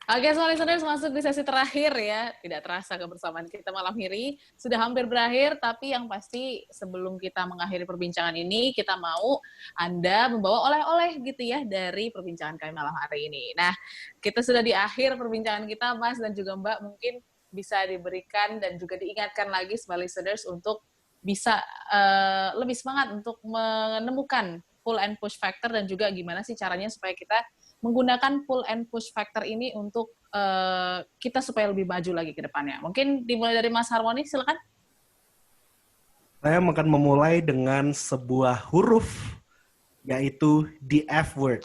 Oke, smart listeners, masuk di sesi terakhir ya. Tidak terasa kebersamaan kita malam ini sudah hampir berakhir, tapi yang pasti sebelum kita mengakhiri perbincangan ini, kita mau Anda membawa oleh-oleh gitu ya dari perbincangan kami malam hari ini. Nah, kita sudah di akhir perbincangan kita, Mas dan juga Mbak, mungkin bisa diberikan dan juga diingatkan lagi smart listeners untuk bisa lebih semangat untuk menemukan pull and push factor dan juga gimana sih caranya supaya kita menggunakan pull and push factor ini untuk kita supaya lebih maju lagi ke depannya. Mungkin dimulai dari Mas Harmoni, silakan. Saya akan memulai dengan sebuah huruf, yaitu the F word.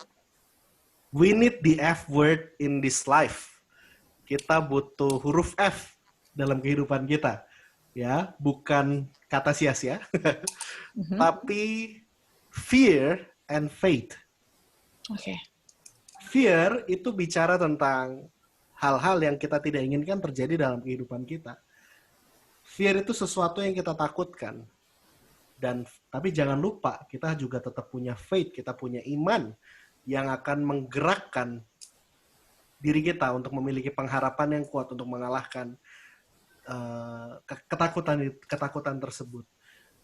We need the F word in this life. Kita butuh huruf F dalam kehidupan kita. Ya, bukan kata sia-sia, tapi fear and faith. Oke. Fear itu bicara tentang hal-hal yang kita tidak inginkan terjadi dalam kehidupan kita. Fear itu sesuatu yang kita takutkan. Tapi jangan lupa, kita juga tetap punya faith, kita punya iman yang akan menggerakkan diri kita untuk memiliki pengharapan yang kuat untuk mengalahkan ketakutan tersebut.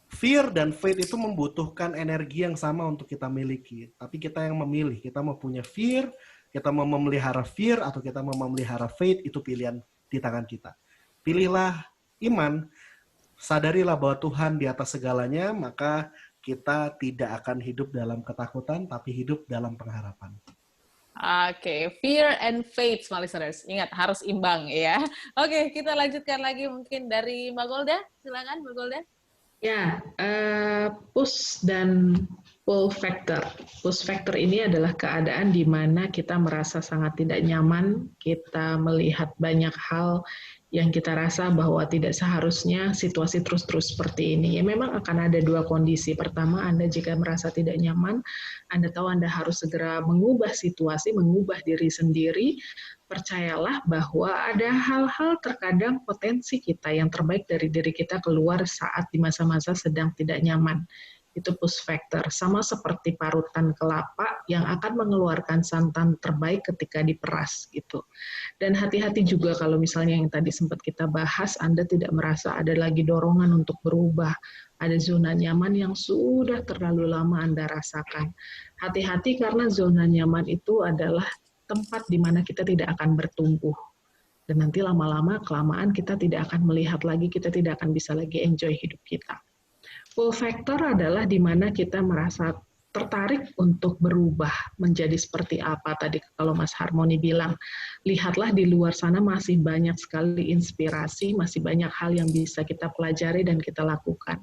Fear dan faith itu membutuhkan energi yang sama untuk kita miliki. Tapi kita yang memilih, kita mau punya fear, kita mau memelihara fear, atau kita mau memelihara faith, itu pilihan di tangan kita. Pilihlah iman, sadarilah bahwa Tuhan di atas segalanya, maka kita tidak akan hidup dalam ketakutan, tapi hidup dalam pengharapan. Oke, fear and faith, smart listeners. Ingat, harus imbang ya. Oke, kita lanjutkan lagi mungkin dari Mbak Golda. Silakan, Mbak Golda. Ya, push dan pull factor. Push factor ini adalah keadaan di mana kita merasa sangat tidak nyaman, kita melihat banyak hal yang kita rasa bahwa tidak seharusnya situasi terus-terus seperti ini. Ya memang akan ada 2 kondisi. Pertama, Anda jika merasa tidak nyaman, Anda tahu Anda harus segera mengubah situasi, mengubah diri sendiri. Percayalah bahwa ada hal-hal terkadang potensi kita yang terbaik dari diri kita keluar saat di masa-masa sedang tidak nyaman. Itu push factor. Sama seperti parutan kelapa yang akan mengeluarkan santan terbaik ketika diperas gitu. Dan hati-hati juga kalau misalnya yang tadi sempat kita bahas, Anda tidak merasa ada lagi dorongan untuk berubah. Ada zona nyaman yang sudah terlalu lama Anda rasakan. Hati-hati karena zona nyaman itu adalah tempat di mana kita tidak akan bertumbuh. Dan nanti lama-lama kelamaan kita tidak akan melihat lagi, kita tidak akan bisa lagi enjoy hidup kita. Pull factor adalah di mana kita merasa tertarik untuk berubah menjadi seperti apa. Tadi kalau Mas Harmoni bilang, lihatlah di luar sana masih banyak sekali inspirasi, masih banyak hal yang bisa kita pelajari dan kita lakukan.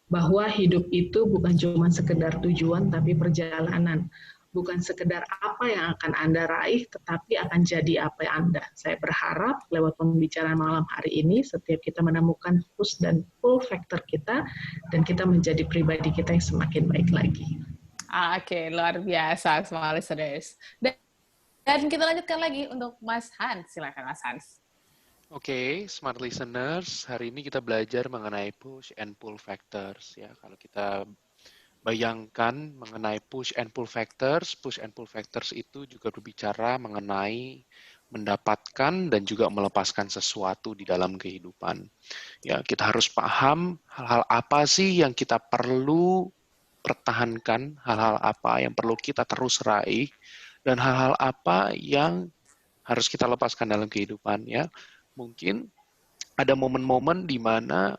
Bahwa hidup itu bukan cuma sekedar tujuan, tapi perjalanan. Bukan sekedar apa yang akan Anda raih, tetapi akan jadi apa yang Anda. Saya berharap lewat pembicaraan malam hari ini, setiap kita menemukan push dan pull factor kita, dan kita menjadi pribadi kita yang semakin baik lagi. Oke, luar biasa semua listeners. Dan kita lanjutkan lagi untuk Mas Hans. Silakan Mas Hans. Oke, smart listeners, hari ini kita belajar mengenai push and pull factors ya. Kalau kita bayangkan mengenai push and pull factors itu juga berbicara mengenai mendapatkan dan juga melepaskan sesuatu di dalam kehidupan. Ya, kita harus paham hal-hal apa sih yang kita perlu pertahankan, hal-hal apa yang perlu kita terus raih, dan hal-hal apa yang harus kita lepaskan dalam kehidupan ya. Mungkin ada momen-momen di mana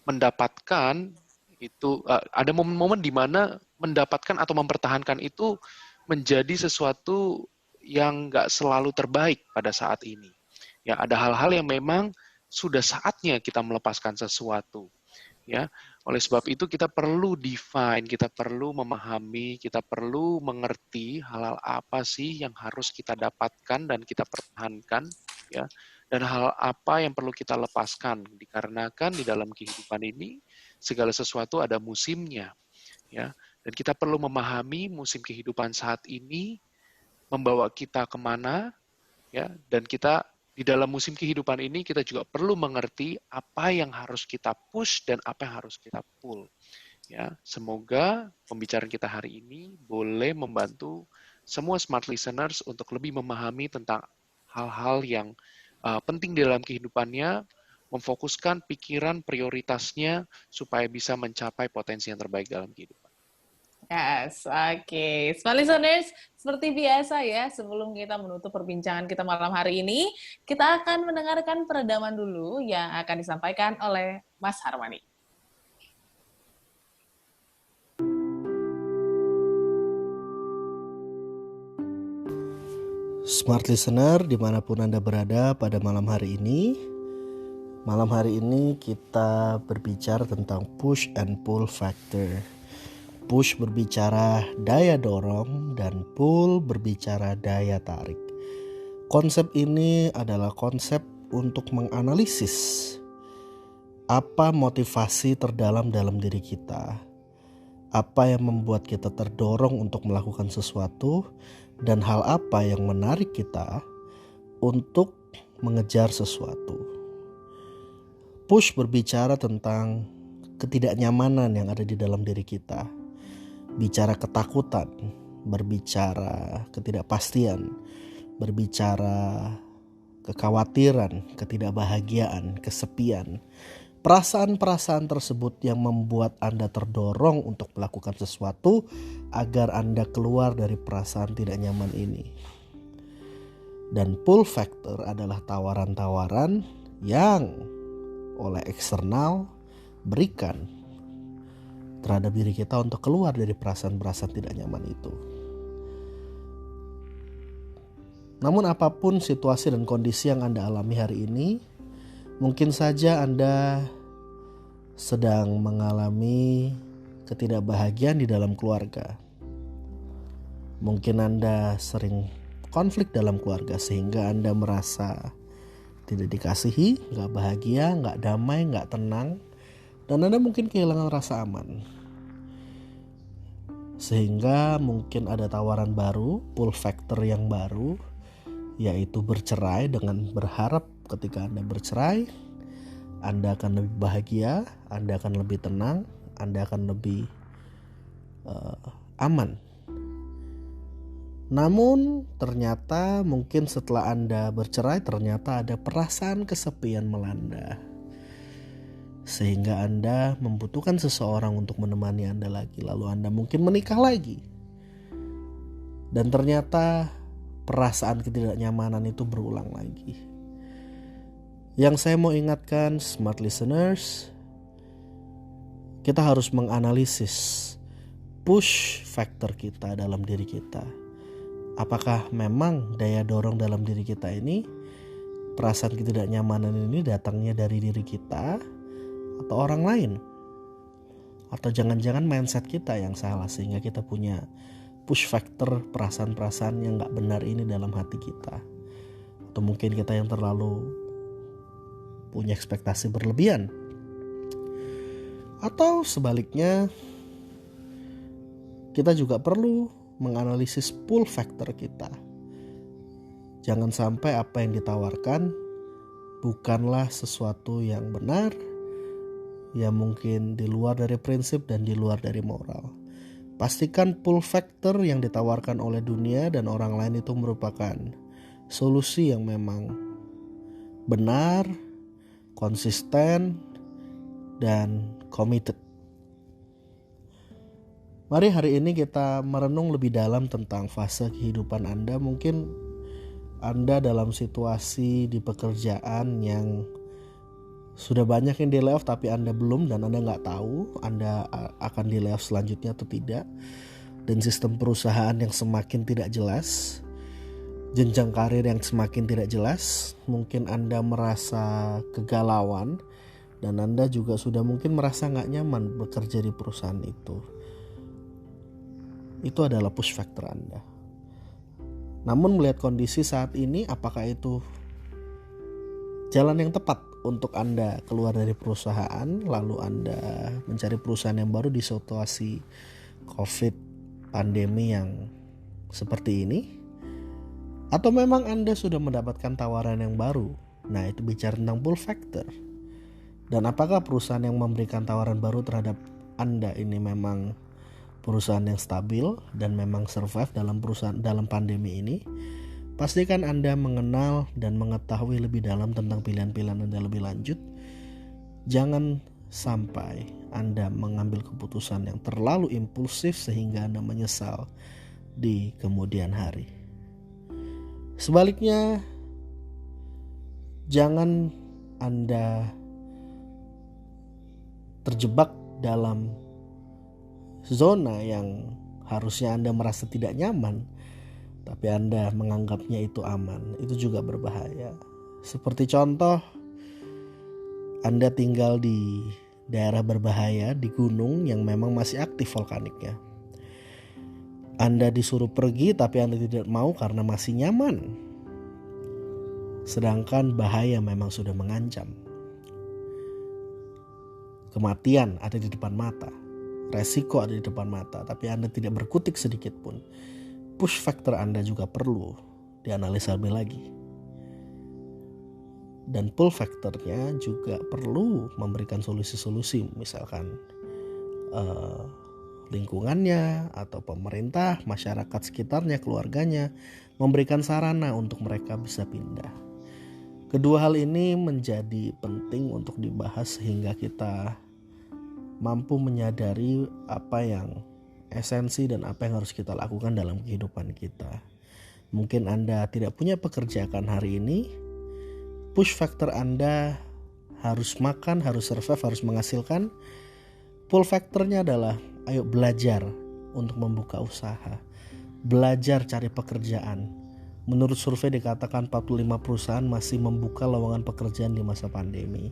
mendapatkan itu, ada momen-momen di mana mendapatkan atau mempertahankan itu menjadi sesuatu yang nggak selalu terbaik pada saat ini. Ya, ada hal-hal yang memang sudah saatnya kita melepaskan sesuatu. Ya, oleh sebab itu kita perlu define, kita perlu memahami, kita perlu mengerti hal-hal apa sih yang harus kita dapatkan dan kita pertahankan, ya, dan hal apa yang perlu kita lepaskan. Dikarenakan di dalam kehidupan ini segala sesuatu ada musimnya, ya, dan kita perlu memahami musim kehidupan saat ini membawa kita kemana, ya, dan kita di dalam musim kehidupan ini kita juga perlu mengerti apa yang harus kita push dan apa yang harus kita pull. Ya, semoga pembicaraan kita hari ini boleh membantu semua smart listeners untuk lebih memahami tentang hal-hal yang penting di dalam kehidupannya, memfokuskan pikiran prioritasnya supaya bisa mencapai potensi yang terbaik dalam kehidupan. Yes, oke. Smart listeners, seperti biasa ya, sebelum kita menutup perbincangan kita malam hari ini, kita akan mendengarkan peredaman dulu yang akan disampaikan oleh Mas Harmoni. Smart listener, dimanapun Anda berada pada malam hari ini kita berbicara tentang push and pull factor. Push berbicara daya dorong dan pull berbicara daya tarik. Konsep ini adalah konsep untuk menganalisis apa motivasi terdalam dalam diri kita, apa yang membuat kita terdorong untuk melakukan sesuatu, dan hal apa yang menarik kita untuk mengejar sesuatu. Push berbicara tentang ketidaknyamanan yang ada di dalam diri kita, bicara ketakutan, berbicara ketidakpastian, berbicara kekhawatiran, ketidakbahagiaan, kesepian. Perasaan-perasaan tersebut yang membuat Anda terdorong untuk melakukan sesuatu agar Anda keluar dari perasaan tidak nyaman ini. Dan pull factor adalah tawaran-tawaran yang oleh eksternal berikan terhadap diri kita untuk keluar dari perasaan-perasaan tidak nyaman itu. Namun apapun situasi dan kondisi yang Anda alami hari ini, mungkin saja Anda sedang mengalami ketidakbahagiaan di dalam keluarga. Mungkin Anda sering konflik dalam keluarga sehingga Anda merasa tidak dikasihi, gak bahagia, gak damai, gak tenang, dan Anda mungkin kehilangan rasa aman. Sehingga mungkin ada tawaran baru, pull factor yang baru, yaitu bercerai, dengan berharap ketika Anda bercerai, Anda akan lebih bahagia, Anda akan lebih tenang, Anda akan lebih aman. Namun ternyata mungkin setelah Anda bercerai, ternyata ada perasaan kesepian melanda, sehingga Anda membutuhkan seseorang untuk menemani Anda lagi. Lalu Anda mungkin menikah lagi, dan ternyata perasaan ketidaknyamanan itu berulang lagi. Yang saya mau ingatkan smart listeners, kita harus menganalisis push factor kita dalam diri kita. Apakah memang daya dorong dalam diri kita ini, perasaan ketidaknyamanan ini datangnya dari diri kita atau orang lain? Atau jangan-jangan mindset kita yang salah sehingga kita punya push factor perasaan-perasaan yang gak benar ini dalam hati kita. Atau mungkin kita yang terlalu punya ekspektasi berlebihan. Atau sebaliknya, kita juga perlu menganalisis pull factor kita. Jangan sampai apa yang ditawarkan bukanlah sesuatu yang benar, ya mungkin di luar dari prinsip dan di luar dari moral. Pastikan pull factor yang ditawarkan oleh dunia dan orang lain itu merupakan solusi yang memang benar, konsisten, dan committed. Mari hari ini kita merenung lebih dalam tentang fase kehidupan Anda. Mungkin Anda dalam situasi di pekerjaan yang sudah banyak yang di layoff tapi Anda belum, dan Anda nggak tahu Anda akan di layoff selanjutnya atau tidak. Dan sistem perusahaan yang semakin tidak jelas, jenjang karir yang semakin tidak jelas. Mungkin Anda merasa kegalauan dan Anda juga sudah mungkin merasa nggak nyaman bekerja di perusahaan itu. Itu adalah push factor Anda. Namun melihat kondisi saat ini, apakah itu jalan yang tepat untuk Anda keluar dari perusahaan lalu Anda mencari perusahaan yang baru di situasi COVID pandemi yang seperti ini? Atau memang Anda sudah mendapatkan tawaran yang baru? Nah, itu bicara tentang pull factor. Dan apakah perusahaan yang memberikan tawaran baru terhadap Anda ini memang perusahaan yang stabil dan memang survive dalam pandemi ini? Pastikan Anda mengenal dan mengetahui lebih dalam tentang pilihan-pilihan Anda lebih lanjut. Jangan sampai Anda mengambil keputusan yang terlalu impulsif sehingga Anda menyesal di kemudian hari. Sebaliknya, jangan Anda terjebak dalam zona yang harusnya Anda merasa tidak nyaman, tapi Anda menganggapnya itu aman. Itu juga berbahaya. Seperti contoh, Anda tinggal di daerah berbahaya, di gunung yang memang masih aktif vulkaniknya. Anda disuruh pergi tapi Anda tidak mau karena masih nyaman. Sedangkan bahaya memang sudah mengancam. Kematian ada di depan mata. Resiko ada di depan mata, tapi Anda tidak berkutik sedikit pun. Push factor Anda juga perlu dianalisa lebih lagi. Dan pull factornya juga perlu memberikan solusi-solusi, misalkan lingkungannya atau pemerintah, masyarakat sekitarnya, keluarganya memberikan sarana untuk mereka bisa pindah. Kedua hal ini menjadi penting untuk dibahas sehingga kita mampu menyadari apa yang esensi dan apa yang harus kita lakukan dalam kehidupan kita. Mungkin Anda tidak punya pekerjaan hari ini, push factor Anda harus makan, harus survive, harus menghasilkan. Pull factornya adalah ayo belajar untuk membuka usaha, belajar cari pekerjaan. Menurut survei dikatakan 45 perusahaan masih membuka lowongan pekerjaan di masa pandemi.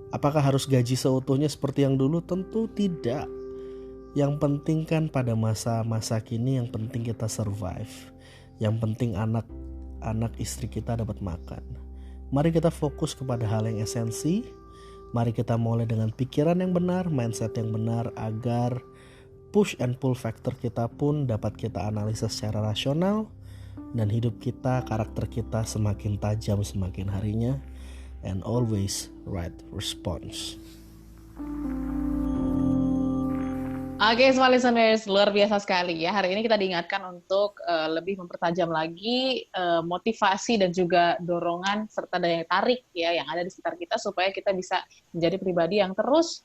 Apakah harus gaji seutuhnya seperti yang dulu? Tentu tidak. Yang penting kan pada masa-masa kini yang penting kita survive. Yang penting anak istri kita dapat makan. Mari kita fokus kepada hal yang esensi. Mari kita mulai dengan pikiran yang benar, mindset yang benar, agar push and pull factor kita pun dapat kita analisa secara rasional. Dan hidup kita, karakter kita semakin tajam semakin harinya. And always right response. Oke, semua listeners, luar biasa sekali ya. Hari ini kita diingatkan untuk lebih mempertajam lagi motivasi dan juga dorongan serta daya tarik ya yang ada di sekitar kita supaya kita bisa menjadi pribadi yang terus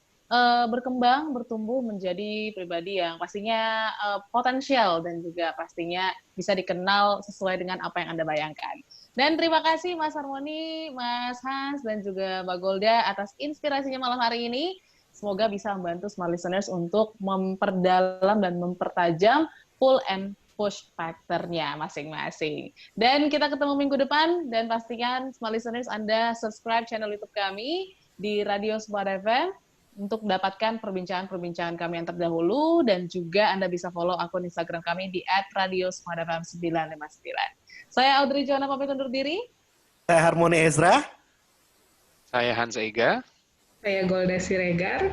berkembang, bertumbuh menjadi pribadi yang pastinya potensial dan juga pastinya bisa dikenal sesuai dengan apa yang Anda bayangkan. Dan terima kasih Mas Harmoni, Mas Hans, dan juga Mbak Golda atas inspirasinya malam hari ini. Semoga bisa membantu smart listeners untuk memperdalam dan mempertajam pull and push factor-nya masing-masing. Dan kita ketemu minggu depan, dan pastikan smart listeners Anda subscribe channel YouTube kami di Radio Smart FM untuk mendapatkan perbincangan-perbincangan kami yang terdahulu, dan juga Anda bisa follow akun Instagram kami di @radiosmartfm959. Saya Audrey Joana pamit undur diri. Saya Harmoni Ezra. Saya Hans Ega. Saya Golda Siregar.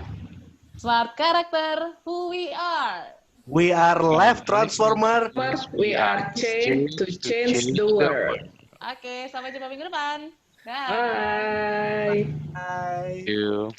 Smart Character, who we are. We are Life Transformer. We are change to change the world. Oke, sampai jumpa minggu depan. Dah. Bye. Bye. Thank you.